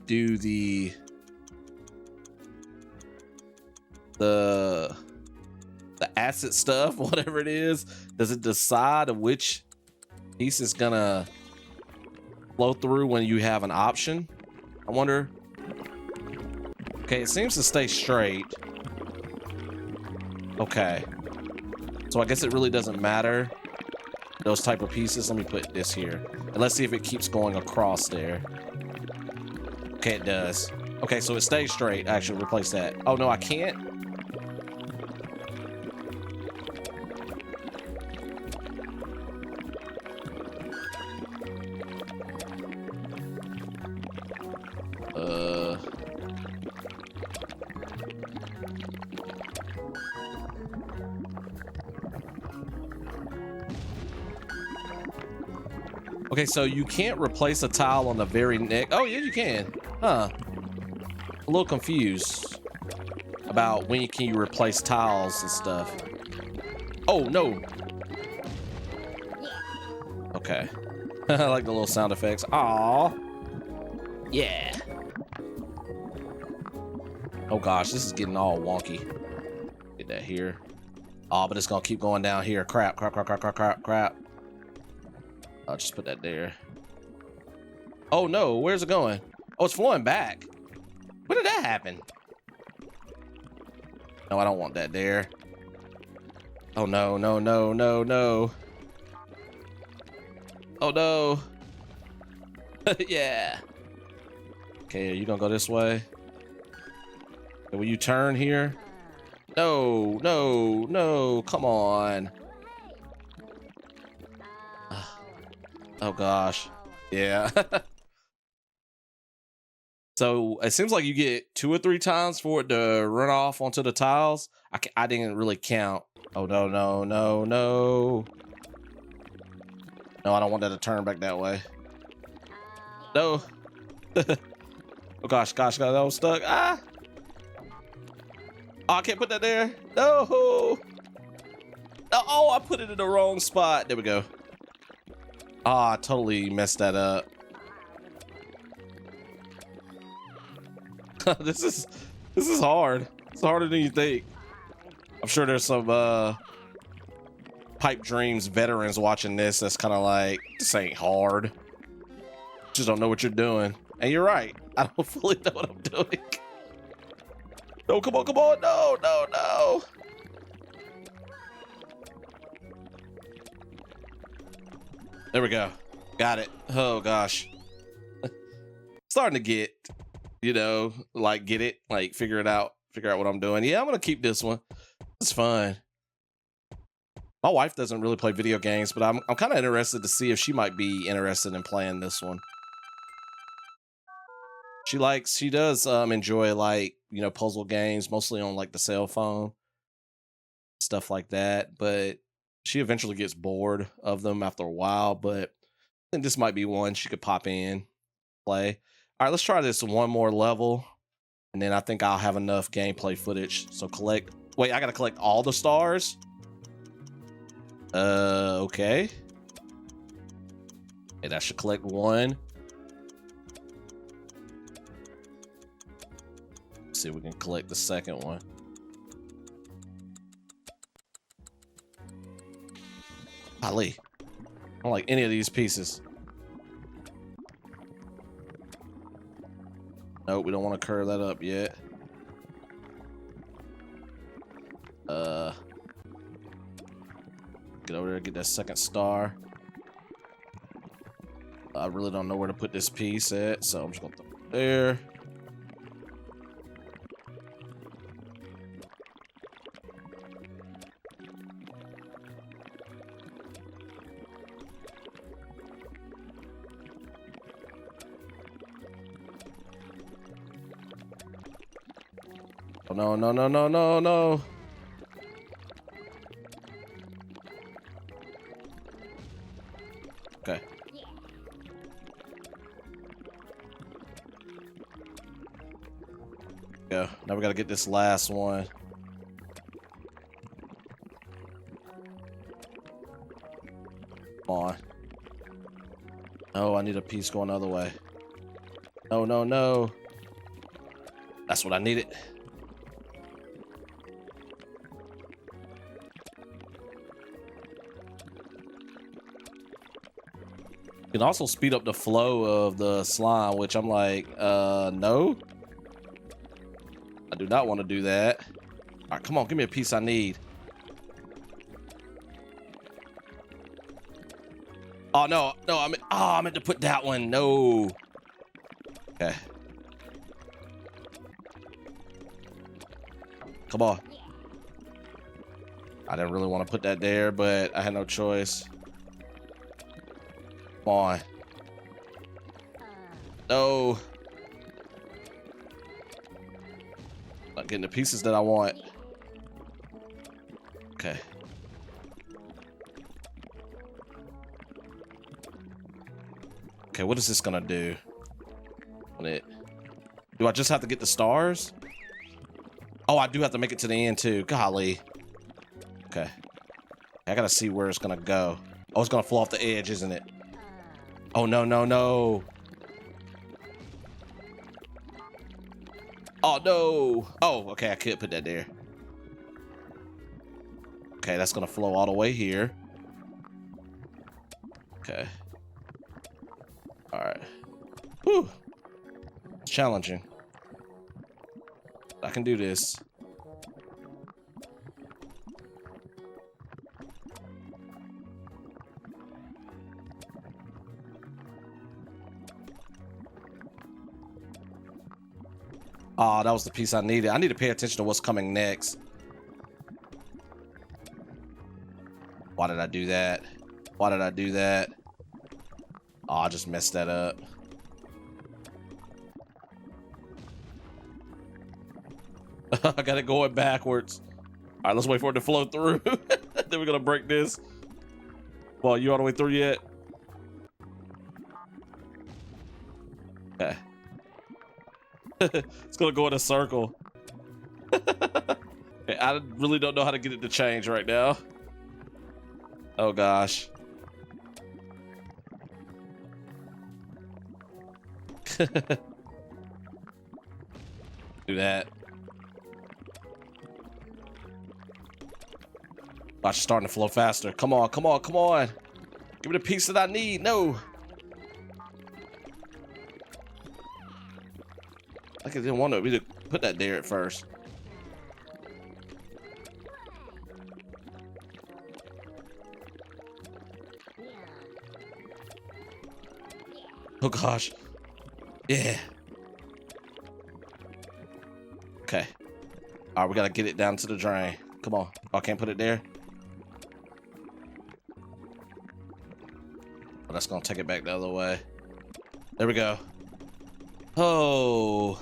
do the acid stuff, whatever it is, does it decide which piece is gonna flow through when you have an option? I wonder. Okay, it seems to stay straight. Okay, so I guess it really doesn't matter, those type of pieces. Let me put this here and let's see if it keeps going across there. Okay, it does. Okay, so it stays straight. Actually, replace that. Oh no, I can't. Okay, so you can't replace a tile on the very neck. Oh, yeah, you can. Huh. A little confused about when can you replace tiles and stuff. Oh, no. Okay. I like the little sound effects. Aw. Yeah. Oh, gosh, this is getting all wonky. Get that here. Oh, but it's going to keep going down here. Crap, crap, crap, crap, crap, crap, crap. I'll just put that there. Oh no, where's it going? Oh, it's flowing back. When did that happen? No, I don't want that there. Oh no, no, no, no, no. Oh no. Yeah. Okay, are you gonna go this way? Okay, will you turn here? No, no, no, come on. Oh gosh. Yeah. So it seems like you get 2 or 3 times for it to run off onto the tiles. I didn't really count. Oh no, no, no, no. No, I don't want that to turn back that way. No. Oh gosh, gosh, I was stuck. Ah. Oh, I can't put that there. No. Oh, I put it in the wrong spot. There we go. Oh, I totally messed that up. This is hard. It's harder than you think. I'm sure there's some Pipe Dreams veterans watching this that's kind of like, this ain't hard. Just don't know what you're doing. And you're right. I don't fully know what I'm doing. No, come on, come on. No, no, no. There we go. Got it. Oh gosh. Starting to get, you know, like get it, like figure it out, figure out what I'm doing. Yeah, I'm gonna keep this one. It's fun. My wife doesn't really play video games, but I'm kind of interested to see if she might be interested in playing this one. She does enjoy, like, you know, puzzle games, mostly on like the cell phone, stuff like that, but she eventually gets bored of them after a while. But I think this might be one she could pop in, play. All right, let's try this one more level, and then I think I'll have enough gameplay footage. So wait, I gotta collect all the stars? Okay. And I should collect one. Let's see if we can collect the second one. Golly. I don't like any of these pieces. Nope, we don't want to curve that up yet. Get over there, get that second star. I really don't know where to put this piece at, so I'm just gonna throw it there. Oh, no, no, no, no, no, no. Okay. go. Now we gotta get this last one. Come on. Oh, I need a piece going the other way. No, no, no. That's what I needed. You can also speed up the flow of the slime, which I'm like, no. I do not want to do that. All right, come on, give me a piece I need. Oh, no, no, I meant to put that one. No. Okay. Come on. I didn't really want to put that there, but I had no choice. Come on. No. Not getting the pieces that I want. Okay. Okay, what is this gonna do? On it. Do I just have to get the stars? Oh, I do have to make it to the end too. Golly. Okay. I gotta see where it's gonna go. Oh, it's gonna fall off the edge, isn't it? Oh, no, no, no. Oh, no. Oh, okay, I could put that there. Okay, that's gonna flow all the way here. Okay. All right. Whew. It's challenging. I can do this. Oh, that was the piece I needed. I need to pay attention to what's coming next. Why did I do that? Why did I do that? Oh, I just messed that up. I got it going backwards. All right, let's wait for it to flow through. Then we're gonna break this. Well, you all the way through yet? Okay. It's gonna go in a circle. Okay, I really don't know how to get it to change right now. Oh gosh. Do that. Watch, it's starting to flow faster. Come on, come on, come on. Give me the piece that I need. No. I didn't want me to put that there at first. Oh gosh. Yeah. Okay. All right, we gotta get it down to the drain. Come on. Oh, I can't put it there. Oh, that's gonna take it back the other way. There we go. Oh.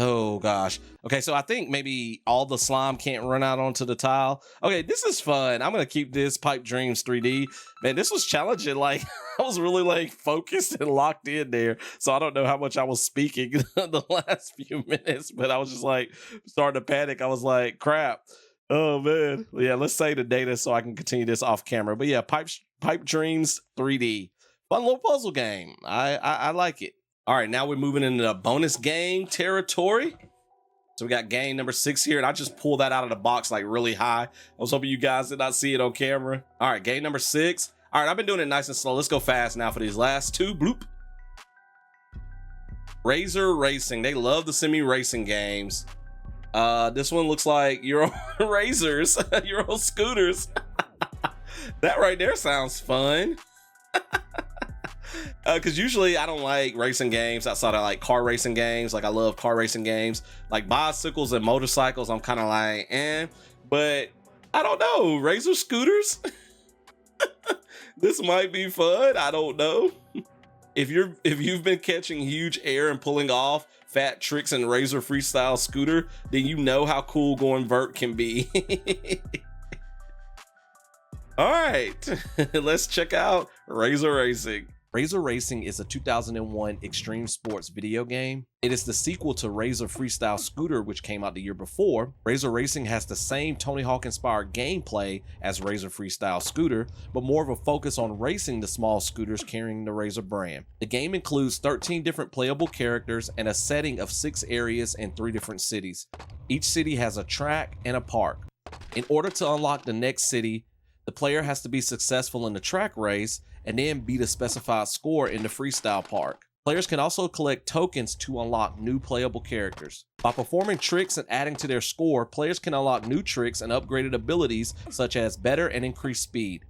Oh gosh. Okay, so I think maybe all the slime can't run out onto the tile. Okay, this is fun. I'm gonna keep this Pipe Dreams 3D. Man, this was challenging. Like, I was really like focused and locked in there. So I don't know how much I was speaking the last few minutes, but I was just like starting to panic. I was like, crap. Oh man. Well, yeah, let's save the data so I can continue this off camera. But yeah, Pipe Dreams 3D. Fun little puzzle game. I like it. All right, now we're moving into the bonus game territory. So we got game number 6 here, and I just pulled that out of the box like really high. I was hoping you guys did not see it on camera. All right, game number 6. All right, I've been doing it nice and slow. Let's go fast now for these last two. Bloop. Razor Racing. They love the semi-racing games. This one looks like your own razors, your own scooters. That right there sounds fun. Because usually I don't like racing games outside of like car racing games. Like I love car racing games. Like bicycles and motorcycles, I'm kind of like, eh. But I don't know. Razor scooters? This might be fun. I don't know. If you've been catching huge air and pulling off fat tricks in Razor Freestyle Scooter, then you know how cool going vert can be. All right, let's check out Razor Racing. Razor Racing is a 2001 extreme sports video game. It is the sequel to Razor Freestyle Scooter, which came out the year before. Razor Racing has the same Tony Hawk inspired gameplay as Razor Freestyle Scooter, but more of a focus on racing the small scooters carrying the Razor brand. The game includes 13 different playable characters and a setting of 6 areas in 3 different cities. Each city has a track and a park. In order to unlock the next city, the player has to be successful in the track race and then beat a specified score in the freestyle park. Players can also collect tokens to unlock new playable characters. By performing tricks and adding to their score, players can unlock new tricks and upgraded abilities such as better and increased speed.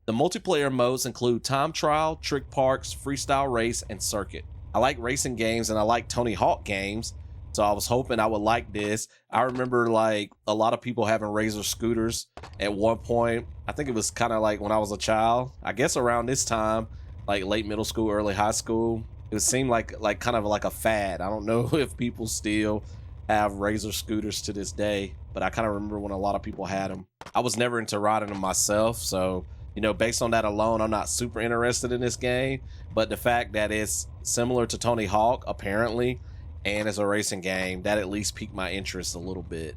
The multiplayer modes include time trial, trick parks, freestyle race, and circuit. I like racing games and I like Tony Hawk games, so I was hoping I would like this. I remember like a lot of people having Razor scooters at one point. I think it was kind of like when I was a child, I guess around this time, like late middle school, early high school. It seemed like kind of like a fad. I don't know if people still have Razor scooters to this day, but I kind of remember when a lot of people had them. I was never into riding them myself, so you know, based on that alone, I'm not super interested in this game. But the fact that it's similar to Tony Hawk, apparently, and it's a racing game, that at least piqued my interest a little bit.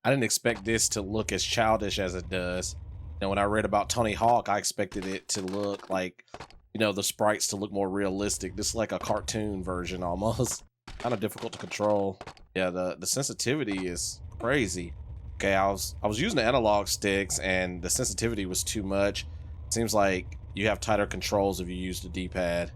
I didn't expect this to look as childish as it does. You know, when I read about Tony Hawk, I expected it to look like, you know, the sprites to look more realistic. This is like a cartoon version almost. Kind of difficult to control. Yeah, the sensitivity is crazy. Okay, I was using the analog sticks and the sensitivity was too much. It seems like you have tighter controls if you use the D-pad.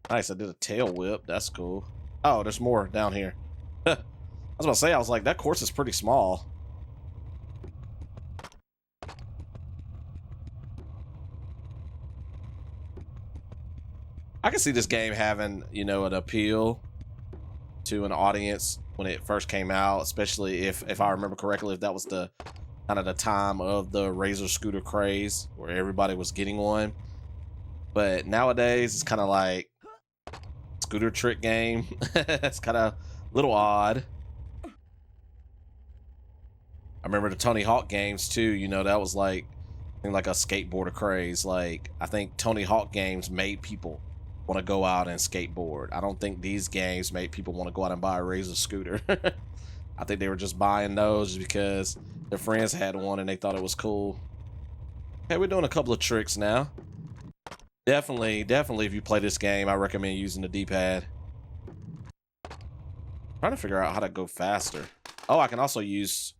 Nice, I did a tail whip. That's cool. Oh, there's more down here. I was about to say, I was like, that course is pretty small. I can see this game having, you know, an appeal to an audience when it first came out, especially if I remember correctly, if that was the kind of the time of the Razor scooter craze where everybody was getting one. But nowadays, it's kind of like scooter trick game. It's kind of a little odd. I remember the Tony Hawk games too, you know, that was like a skateboarder craze. Like, I think Tony Hawk games made people want to go out and skateboard. I don't think these games made people want to go out and buy a Razor scooter. I think they were just buying those because their friends had one and they thought it was cool. Okay, we're doing a couple of tricks now. Definitely, if you play this game, I recommend using the D-pad. Trying to figure out how to go faster. Oh, I can also use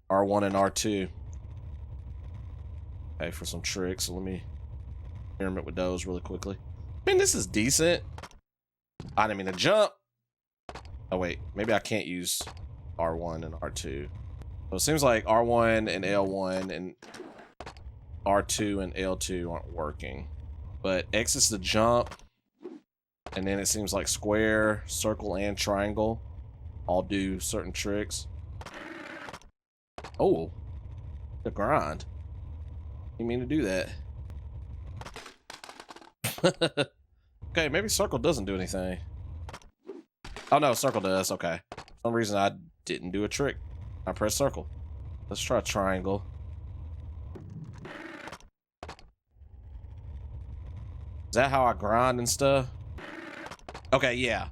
R1 and R2. Okay, for some tricks. So let me experiment with those really quickly. I mean, this is decent. I didn't mean to jump. Oh, wait. Maybe I can't use R1 and R2. So it seems like R1 and L1 and R2 and L2 aren't working. But X is the jump. And then it seems like square, circle, and triangle all do certain tricks. Oh, the grind. You mean to do that? Okay, maybe circle doesn't do anything. Oh no, circle does. Okay. For some reason I didn't do a trick. I pressed circle. Let's try triangle. Is that how I grind and stuff? Okay, yeah.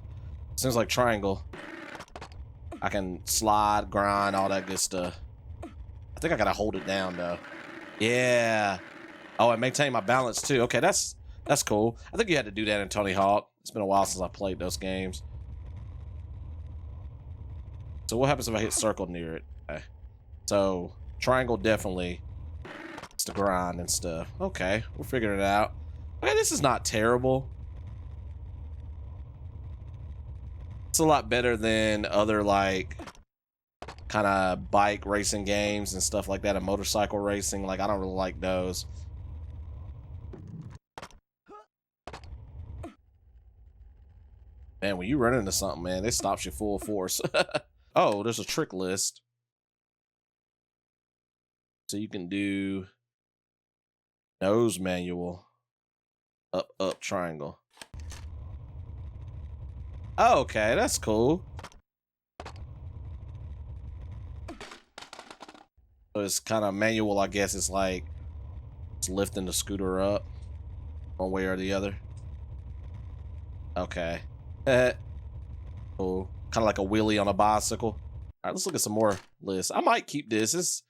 Seems like triangle. I can slide, grind, all that good stuff. I think I gotta hold it down though. Yeah. Oh, and maintain my balance too. Okay, that's cool. I think you had to do that in Tony Hawk. It's been a while since I played those games. So what happens if I hit circle near it? Okay. So triangle definitely. It's the grind and stuff. Okay, we're figuring it out. Okay, this is not terrible. It's a lot better than other like kind of bike racing games and stuff like that, and motorcycle racing. Like, I don't really like those. Man, when you run into something, man, it stops you full force. Oh, there's a trick list. So you can do nose manual, up, up, triangle. Oh, okay, that's cool. So it's kind of manual, I guess. It's like it's lifting the scooter up one way or the other. Okay. Cool. Kind of like a wheelie on a bicycle. All right, let's look at some more lists. I might keep this. It's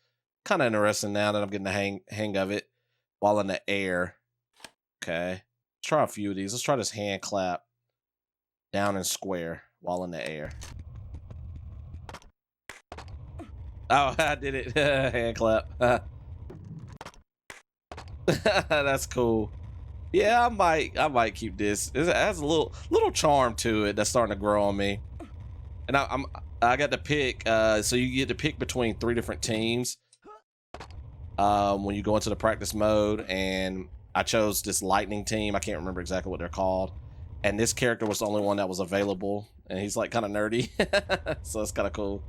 kind of interesting now that I'm getting the hang of it while in the air. Okay. Let's try a few of these. Let's try this hand clap down and square while in the air. Oh, I did it. Hand clap. That's cool. Yeah, I might keep this. It has a little charm to it that's starting to grow on me. And I got to pick. So you get to pick between 3 different teams when you go into the practice mode. And I chose this lightning team. I can't remember exactly what they're called. And this character was the only one that was available. And he's like kind of nerdy, so it's kind of cool.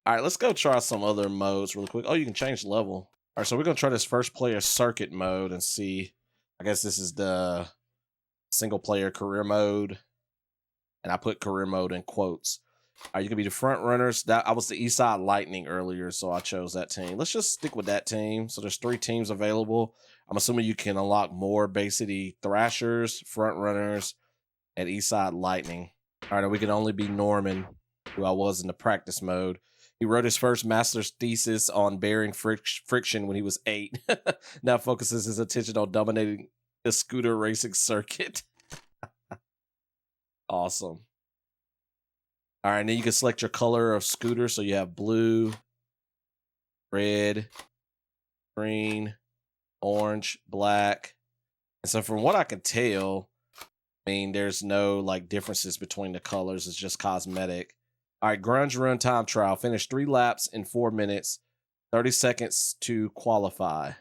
All right, let's go try some other modes really quick. Oh, you can change level. All right, so we're gonna try this first player circuit mode and see. I guess this is the single player career mode, and I put career mode in quotes. All right, you can be the front runners. That I was the Eastside Lightning earlier, so I chose that team. Let's just stick with that team. So there's 3 teams available. I'm assuming you can unlock more Bay City Thrashers, front runners, and Eastside Lightning. All right, and we can only be Norman, who I was in the practice mode. He wrote his first master's thesis on bearing friction when he was 8. Now focuses his attention on dominating the scooter racing circuit. Awesome. All right, and then you can select your color of scooter. So you have blue, red, green, orange, black. And so from what I can tell, I mean, there's no like differences between the colors. It's just cosmetic. All right, Grunge Run time trial. Finish 3 laps in 4 minutes, 30 seconds to qualify.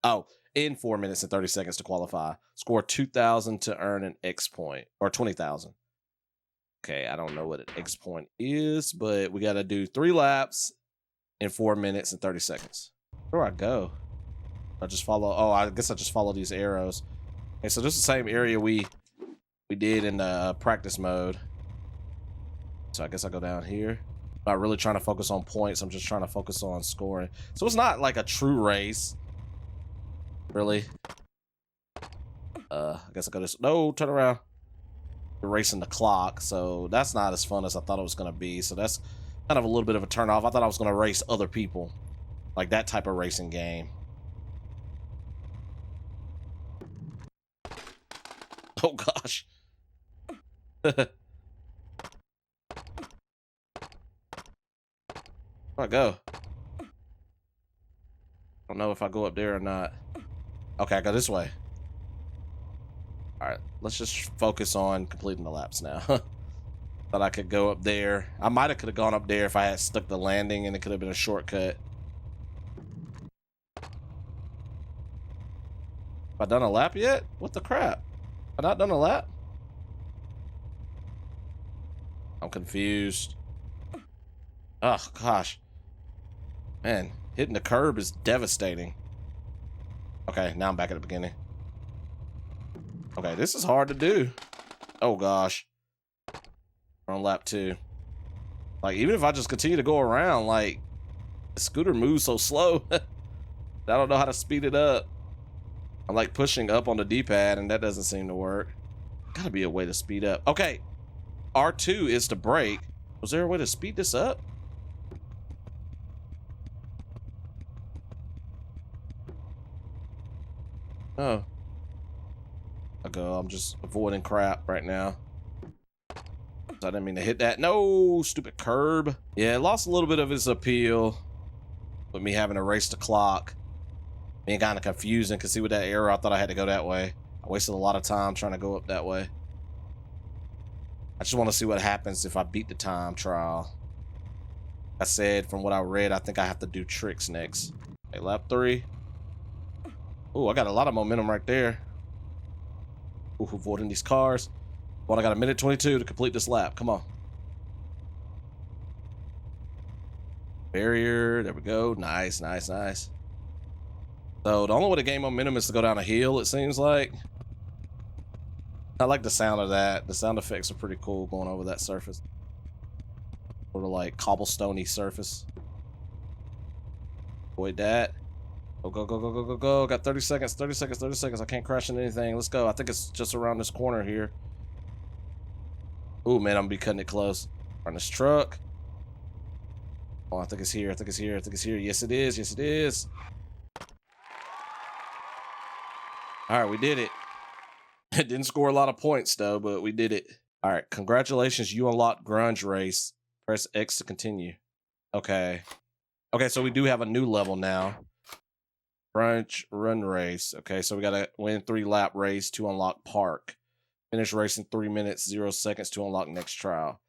Oh, in 4 minutes and 30 seconds to qualify. Score 2,000 to earn an X point, or 20,000. Okay, I don't know what an X point is, but we got to do 3 laps in 4 minutes and 30 seconds. Where do I go? I just follow. Oh, I guess I just follow these arrows. Okay, so this is the same area we did in the practice mode. So I guess I go down here. I'm not really trying to focus on points. I'm just trying to focus on scoring. So it's not like a true race. Really. I guess I go this. No, turn around. We're racing the clock. So that's not as fun as I thought it was going to be. So that's kind of a little bit of a turn off. I thought I was going to race other people. Like that type of racing game. Oh gosh. Where'd I go? I don't know if I go up there or not. Okay, I go this way. All right, let's just focus on completing the laps now. Thought I could go up there. I might have could have gone up there if I had stuck the landing and it could have been a shortcut. Have I done a lap yet? What the crap? Have I not done a lap? I'm confused. Oh, gosh. Man, hitting the curb is devastating. Okay, now I'm back at the beginning. Okay, this is hard to do. Oh, gosh. We're on lap 2. Like, even if I just continue to go around, like, the scooter moves so slow. I don't know how to speed it up. I'm like pushing up on the D-pad and that doesn't seem to work. Gotta be a way to speed up. Okay, R2 is to brake. Was there a way to speed this up? Oh. I'm just avoiding crap right now. So I didn't mean to hit that. No, stupid curb. Yeah, it lost a little bit of its appeal with me having to race the clock. Being kind of confusing, because see with that arrow, I thought I had to go that way. I wasted a lot of time trying to go up that way. I just want to see what happens if I beat the time trial. I said, from what I read, I think I have to do tricks next. Okay, lap 3. Oh, I got a lot of momentum right there. Ooh, avoiding these cars. Well, I got a minute 22 to complete this lap. Come on. Barrier. There we go. Nice, nice, nice. So the only way to gain momentum is to go down a hill, it seems like. I like the sound of that. The sound effects are pretty cool going over that surface. Sort of like cobblestoney surface. Avoid that. Go, go, go, go, go, go, go. Got 30 seconds, 30 seconds, 30 seconds. I can't crash into anything. Let's go. I think it's just around this corner here. Oh, man, I'm gonna be cutting it close. On this truck. Oh, I think it's here. I think it's here. I think it's here. Yes, it is. Yes, it is. All right, we did it. It didn't score a lot of points, though, but we did it. All right, congratulations. You unlocked Grunge Race. Press X to continue. Okay. Okay, so we do have a new level now. Grunge Run Race. Okay, so we got to win 3-lap race to unlock Park. Finish race in 3 minutes, 0 seconds to unlock next trial.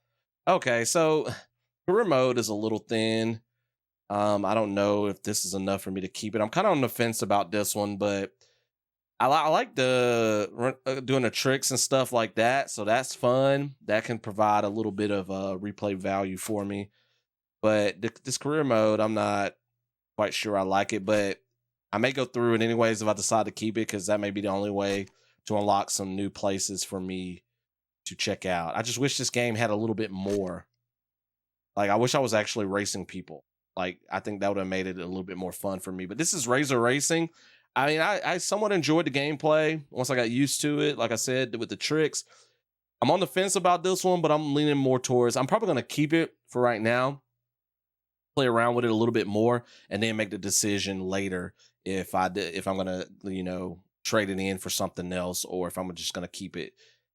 Okay, so career mode is a little thin. I don't know if this is enough for me to keep it. I'm kind of on the fence about this one, but I like the doing the tricks and stuff like that. So that's fun. That can provide a little bit of replay value for me. But this career mode, I'm not quite sure I like it, but I may go through it anyways if I decide to keep it, because that may be the only way to unlock some new places for me to check out. I just wish this game had a little bit more. Like, I wish I was actually racing people. Like, I think that would have made it a little bit more fun for me. But this is Razor Racing. I mean, I somewhat enjoyed the gameplay once I got used to it. Like I said, with the tricks. I'm on the fence about this one, but I'm leaning more towards, I'm probably going to keep it for right now. Play around with it a little bit more, and then make the decision later if I'm going to, you know, trade it in for something else, or if I'm just going to keep it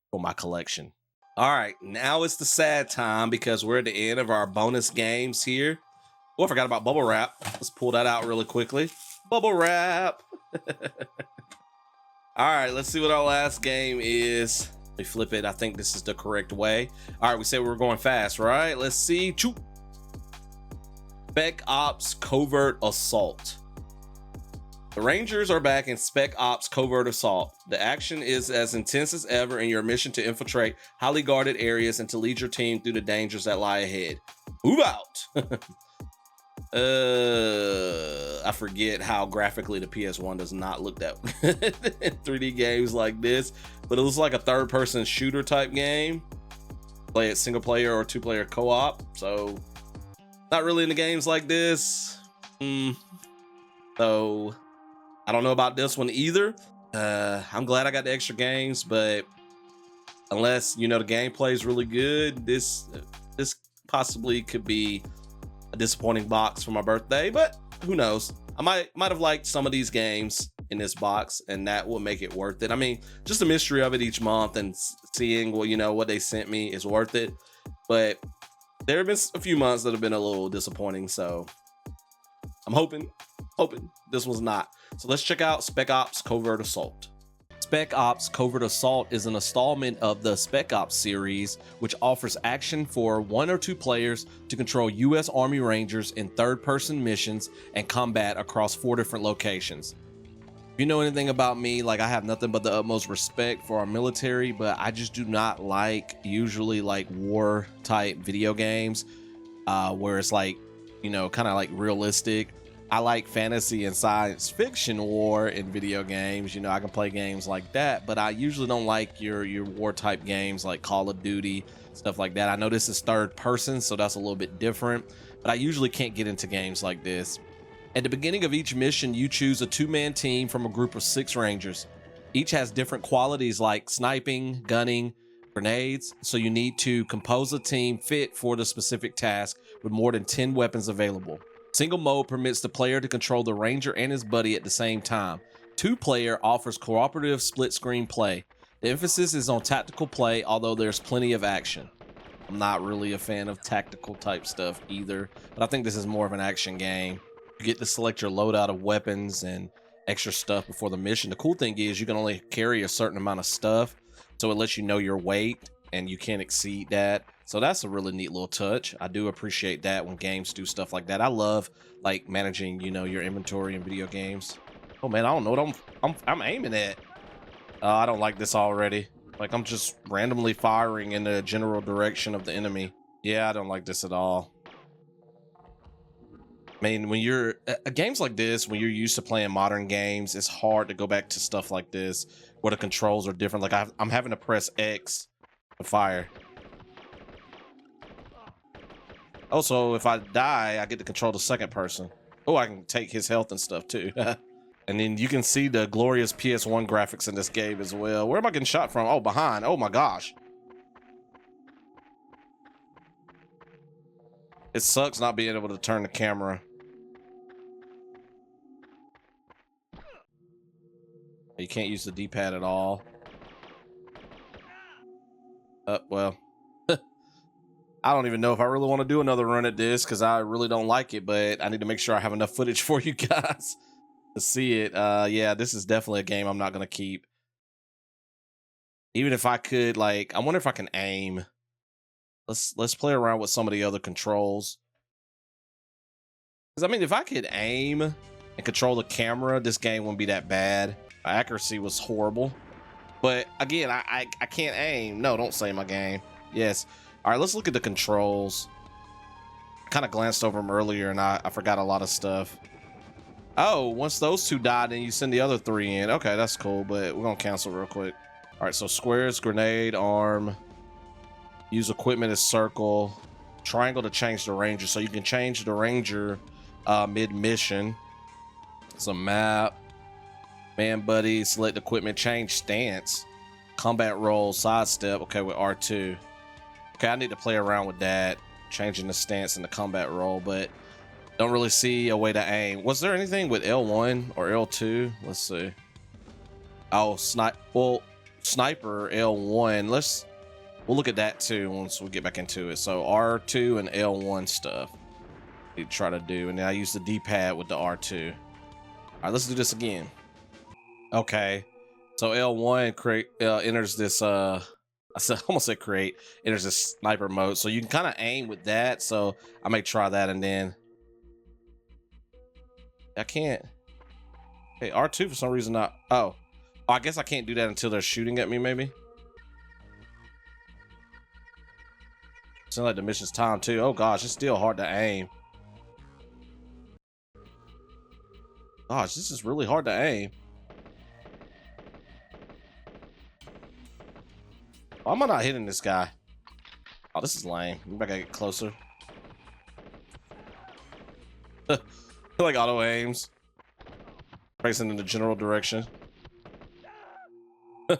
for my collection. All right, now it's the sad time because we're at the end of our bonus games here. Oh, I forgot about Bubble Wrap. Let's pull that out really quickly. Bubble Wrap. All right, let's see what our last game is. Let me flip it. I think this is the correct way. All right, we said we were going fast, right? Let's see. Choo. Spec Ops Covert Assault. The Rangers are back in Spec Ops Covert Assault. The action is as intense as ever in your mission to infiltrate highly guarded areas and to lead your team through the dangers that lie ahead. Move out. I forget how graphically the PS1 does not look that in 3D games like this, but it looks like a third-person shooter type game. Play it single player or 2-player co-op, so not really into games like this. So I don't know about this one either. I'm glad I got the extra games, but unless, you know, the gameplay is really good, this possibly could be a disappointing box for my birthday, but who knows? I might have liked some of these games in this box, and that will make it worth it. I mean, just the mystery of it each month and seeing what, you know, what they sent me is worth it. But there have been a few months that have been a little disappointing, so I'm hoping this one's not. So let's check out Spec Ops Covert Assault. Spec Ops Covert Assault is an installment of the Spec Ops series, which offers action for 1 or 2 players to control U.S. Army Rangers in third-person missions and combat across 4 different locations. If you know anything about me, like, I have nothing but the utmost respect for our military, but I just do not like usually like war type video games where it's like, you know, kind of like realistic. I like fantasy and science fiction war in video games. You know, I can play games like that, but I usually don't like your war type games like Call of Duty, stuff like that. I know this is third person, so that's a little bit different, but I usually can't get into games like this. At the beginning of each mission, you choose a 2-man team from a group of 6 Rangers. Each has different qualities like sniping, gunning, grenades, so you need to compose a team fit for the specific task with more than 10 weapons available. Single mode permits the player to control the Ranger and his buddy at the same time. 2-player offers cooperative split-screen play. The emphasis is on tactical play, although there's plenty of action. I'm not really a fan of tactical type stuff either, but I think this is more of an action game. You get to select your loadout of weapons and extra stuff before the mission. The cool thing is you can only carry a certain amount of stuff, so it lets you know your weight and you can't exceed that. So that's a really neat little touch. I do appreciate that when games do stuff like that. I love like managing, you know, your inventory in video games. Oh man, I don't know what I'm aiming at. I don't like this already. Like, I'm just randomly firing in the general direction of the enemy. Yeah, I don't like this at all. I mean, when you're games like this, when you're used to playing modern games, it's hard to go back to stuff like this where the controls are different. Like, I'm having to press X to fire. Also, if I die, I get to control the second person. Oh, I can take his health and stuff too. And then you can see the glorious PS1 graphics in this game as well. Where am I getting shot from? Oh, behind. Oh my gosh. It sucks not being able to turn the camera. You can't use the D-pad at all. Well. I don't even know if I really want to do another run at this because I really don't like it, but I need to make sure I have enough footage for you guys to see it. Yeah, this is definitely a game I'm not going to keep. Even if I could, like, I wonder if I can aim. Let's play around with some of the other controls. Because, I mean, if I could aim and control the camera, this game wouldn't be that bad. My accuracy was horrible. But, again, I can't aim. No, don't say my game. Yes. All right, let's look at the controls. Kind of glanced over them earlier, and I forgot a lot of stuff. Oh, once those two die, then you send the other three in. Okay, that's cool, but we're going to cancel real quick. All right, so squares, grenade, arm. Use equipment as circle. Triangle to change the ranger. So you can change the ranger mid-mission. It's a map. Man buddy, select equipment, change stance. Combat roll, sidestep. Okay, with R2. Okay, I need to play around with that, changing the stance in the combat roll, but don't really see a way to aim. Was there anything with L1 or L2? Let's see. Oh, sniper L1. We'll look at that too once we get back into it. So R2 and L1 stuff we try to do, and then I use the D-pad with the R2. All right, let's do this again. Okay, so L1 enters this almost said create. Enters a sniper mode, so you can kind of aim with that. So I may try that, and then I can't. Hey, R2 for some reason not. Oh, I guess I can't do that until they're shooting at me. Maybe. Sounds like the mission's time too. Oh gosh, it's still hard to aim. Gosh, this is really hard to aim. Why am I not hitting this guy? Oh, this is lame. Maybe I gotta get closer. Like auto aims. Facing in the general direction. Okay,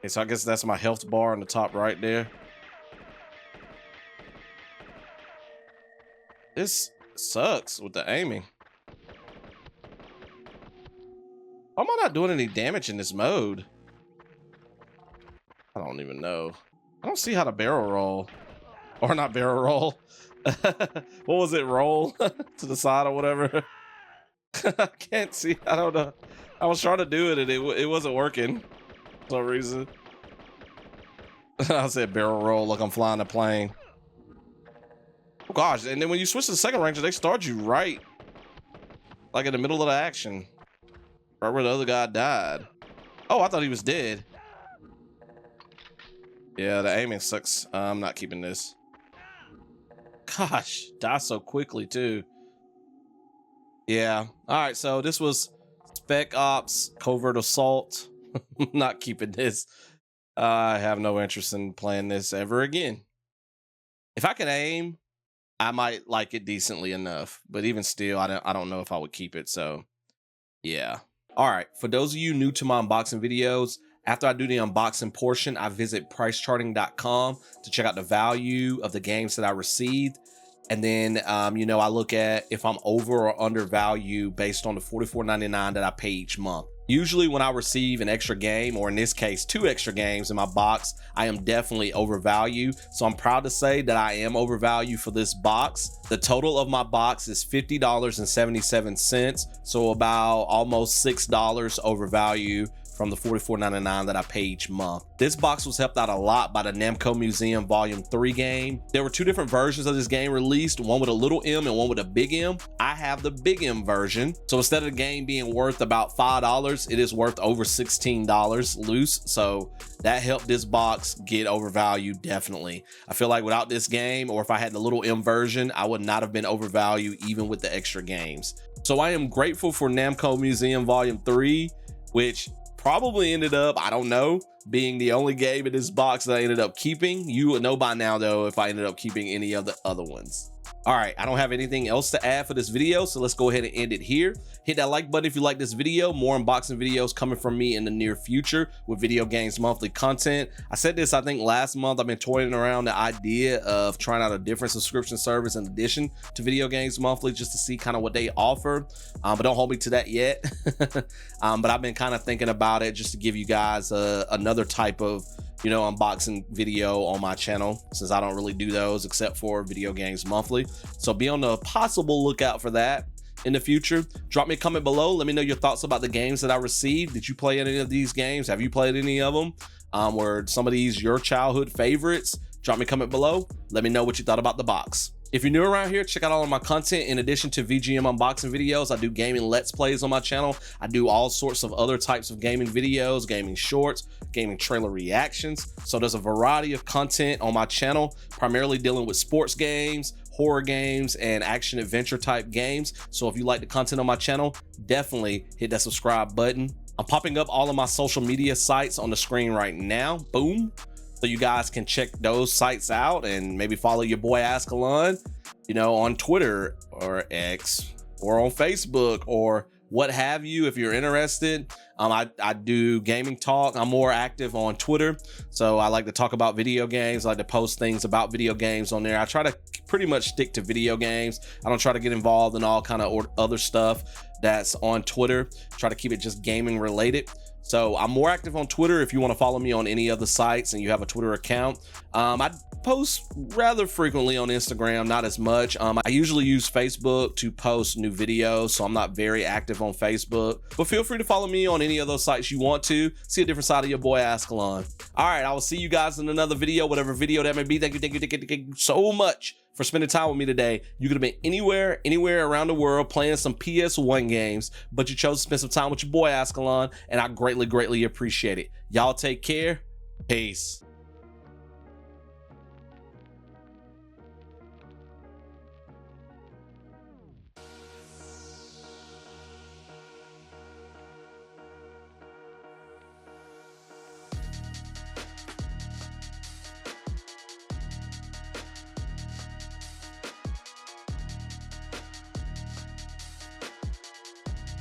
so I guess that's my health bar on the top right there. This sucks with the aiming. Why am I not doing any damage in this mode? I don't even know. I don't see how to barrel roll. Or not barrel roll. What was it? Roll to the side or whatever. I can't see. I don't know. I was trying to do it and it wasn't working for some reason. I said barrel roll like I'm flying a plane. Oh gosh, and then when you switch to the second ranger, they start you right like in the middle of the action. Right where the other guy died. Oh, I thought he was dead. Yeah, the aiming sucks. I'm not keeping this. Gosh, die so quickly too. Yeah. All right, so this was Spec Ops Covert Assault. Not keeping this. I have no interest in playing this ever again. If I could aim, I might like it decently enough, but even still, I don't know if I would keep it. So, yeah. All right, for those of you new to my unboxing videos, after I do the unboxing portion, I visit pricecharting.com to check out the value of the games that I received. And then, you know, I look at if I'm over or under value based on the $44.99 that I pay each month. Usually when I receive an extra game, or in this case, 2 extra games in my box, I am definitely overvalued. So I'm proud to say that I am overvalued for this box. The total of my box is $50.77. So about almost $6 overvalued from the $44.99 that I pay each month. This box was helped out a lot by the Namco Museum Volume 3 game. There were 2 different versions of this game released, one with a little M and one with a big M. I have the big M version. So instead of the game being worth about $5, it is worth over $16 loose. So that helped this box get overvalued, definitely. I feel like without this game, or if I had the little M version, I would not have been overvalued even with the extra games. So I am grateful for Namco Museum Volume 3, which probably ended up, I don't know, being the only game in this box that I ended up keeping. You would know by now though if I ended up keeping any of the other ones. All right, I don't have anything else to add for this video, so let's go ahead and end it here. Hit that like button if you like this video. More unboxing videos coming from me in the near future with Video Games Monthly content. I said this, I think last month. I've been toying around the idea of trying out a different subscription service in addition to Video Games Monthly, just to see kind of what they offer, but don't hold me to that yet. But I've been kind of thinking about it just to give you guys another type of, you know, unboxing video on my channel, since I don't really do those except for Video Games Monthly. So be on the possible lookout for that in the future. Drop me a comment below. Let me know your thoughts about the games that I received. Did you play any of these games? Have you played any of them? Were some of these your childhood favorites? Drop me a comment below. Let me know what you thought about the box. If you're new around here, check out all of my content. In addition to VGM unboxing videos, I do gaming let's plays on my channel. I do all sorts of other types of gaming videos, gaming shorts, gaming trailer reactions. So there's a variety of content on my channel, primarily dealing with sports games, horror games, and action adventure type games. So if you like the content on my channel, definitely hit that subscribe button. I'm popping up all of my social media sites on the screen right now. Boom. So you guys can check those sites out and maybe follow your boy Azkhalon, you know, on Twitter or X or on Facebook or what have you, if you're interested. I do gaming talk. I'm more active on Twitter, so I like to talk about video games. I like to post things about video games on there. I try to pretty much stick to video games. I don't try to get involved in all kind of other stuff that's on Twitter. Try to keep it just gaming related. So I'm more active on Twitter. If you want to follow me on any of the sites and you have a Twitter account, I post rather frequently on Instagram, not as much. I usually use Facebook to post new videos, so I'm not very active on Facebook, but feel free to follow me on any of those sites you want to see a different side of your boy Azkhalon. All right, I will see you guys in another video, whatever video that may be. Thank you so much for spending time with me today. You could have been anywhere around the world playing some PS1 games, but you chose to spend some time with your boy Azkhalon, and I greatly appreciate it. Y'all take care. Peace.